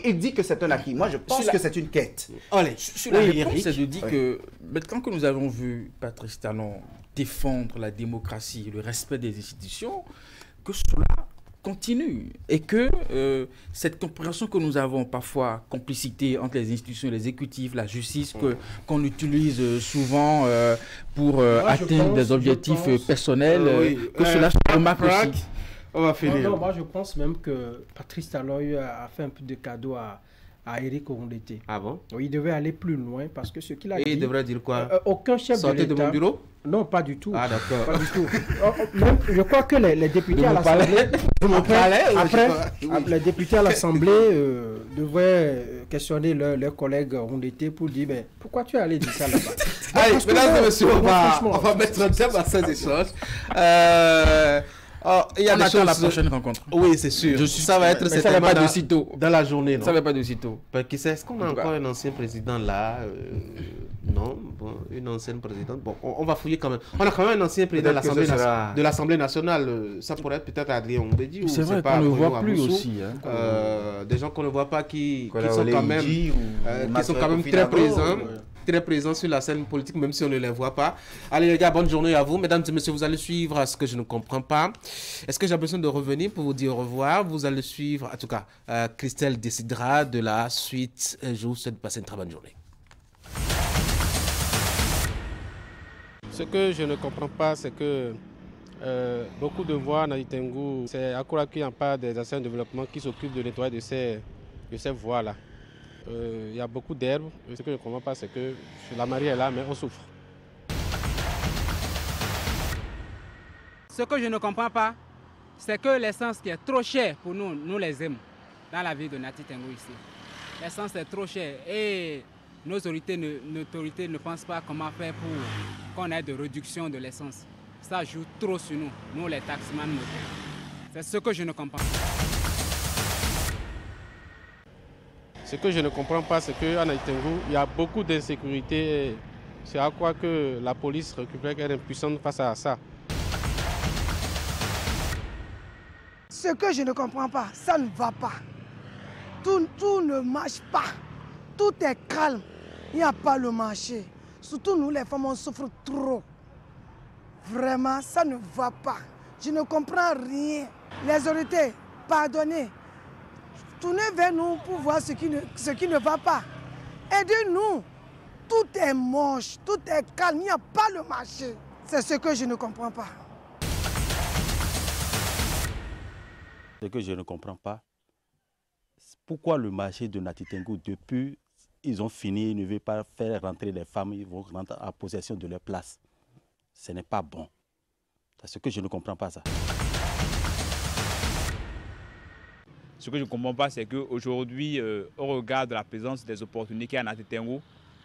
Il dit que c'est un acquis. Moi je pense que c'est une quête. Allez, la réponse c'est de dire que maintenant que nous avons vu Patrice Talon défendre la démocratie, le respect des institutions, que cela continue et que cette compréhension que nous avons parfois, complicité entre les institutions, l'exécutif, la justice, qu'on utilise souvent pour atteindre des objectifs personnels, que cela se remarque aussi. On va finir. Non, moi je pense même que Patrice Talon a fait un peu de cadeau à Éric Koundété. Ah bon? Oui, il devait aller plus loin parce que ce qu'il a dit... il devrait dire quoi? Aucun chef de l'État... Sortez de mon bureau? Non, pas du tout. Ah d'accord. Pas du tout. Même, je crois que les députés à l'Assemblée... les députés à l'Assemblée devraient questionner leurs collègues Koundété pour dire mais pourquoi tu es allé dire ça là-bas? Allez, mesdames et messieurs, on va mettre un terme à ces échanges. Il y a on attend la prochaine rencontre. Oui, c'est sûr. Ça va être certainement pas de sitôt dans la journée. Non? Ça va pas de sitôt. Qui sait, est-ce qu'on a encore un ancien président là? Non, bon, une ancienne présidente. Bon, on va fouiller quand même. On a quand même un ancien président de l'Assemblée nationale. Ça pourrait être peut-être Adrien Ombedi. C'est vrai qu'on ne le voit plus aussi. Des gens qu'on ne voit pas qui sont quand même très présents. Très présents sur la scène politique, même si on ne les voit pas. Allez les gars, bonne journée à vous. Mesdames et messieurs, vous allez suivre ce que je ne comprends pas. Est-ce que j'ai besoin de revenir pour vous dire au revoir? Vous allez suivre, en tout cas, Christelle décidera de la suite. Je vous souhaite de passer une très bonne journée. Ce que je ne comprends pas, c'est que beaucoup de voies en Itengu, c'est à Kouraki, il n'y a pas des anciens de développement qui s'occupent de nettoyer de ces voies-là. Il y a beaucoup d'herbes. Ce que je ne comprends pas, c'est que la marée est là, mais on souffre. Ce que je ne comprends pas, c'est que l'essence qui est trop chère pour nous les hommes, dans la ville de Nati Tengu ici. L'essence est trop chère et nos autorités ne pensent pas comment faire pour qu'on ait de réduction de l'essence. Ça joue trop sur nous les taximans. C'est ce que je ne comprends pas. Ce que je ne comprends pas, c'est qu'en Itengu, il y a beaucoup d'insécurité. C'est à quoi que la police récupère qu'elle est impuissante face à ça. Ce que je ne comprends pas, ça ne va pas. Tout ne marche pas. Tout est calme. Il n'y a pas le marché. Surtout nous, les femmes, on souffre trop. Vraiment, ça ne va pas. Je ne comprends rien. Les autorités, pardonnez. Tournez vers nous pour voir ce qui ne va pas. Aidez-nous. Tout est moche, tout est calme, il n'y a pas le marché. C'est ce que je ne comprends pas. Ce que je ne comprends pas, c'est pourquoi le marché de Nati Tengu, depuis ils ont fini, ils ne veulent pas faire rentrer les femmes, ils vont rentrer en possession de leur place. Ce n'est pas bon. C'est ce que je ne comprends pas ça. Ce que je ne comprends pas, c'est qu'aujourd'hui, au regard de la présence des opportunités à Nati Tengu,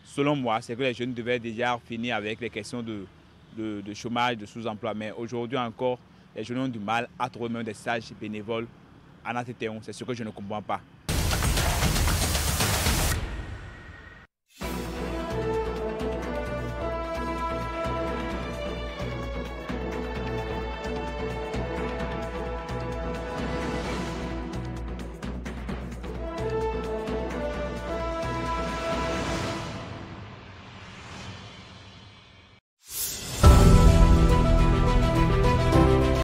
selon moi, c'est que les jeunes devaient déjà finir avec les questions de chômage, de sous-emploi. Mais aujourd'hui encore, les jeunes ont du mal à trouver même des stages bénévoles à Naté Théon. C'est ce que je ne comprends pas.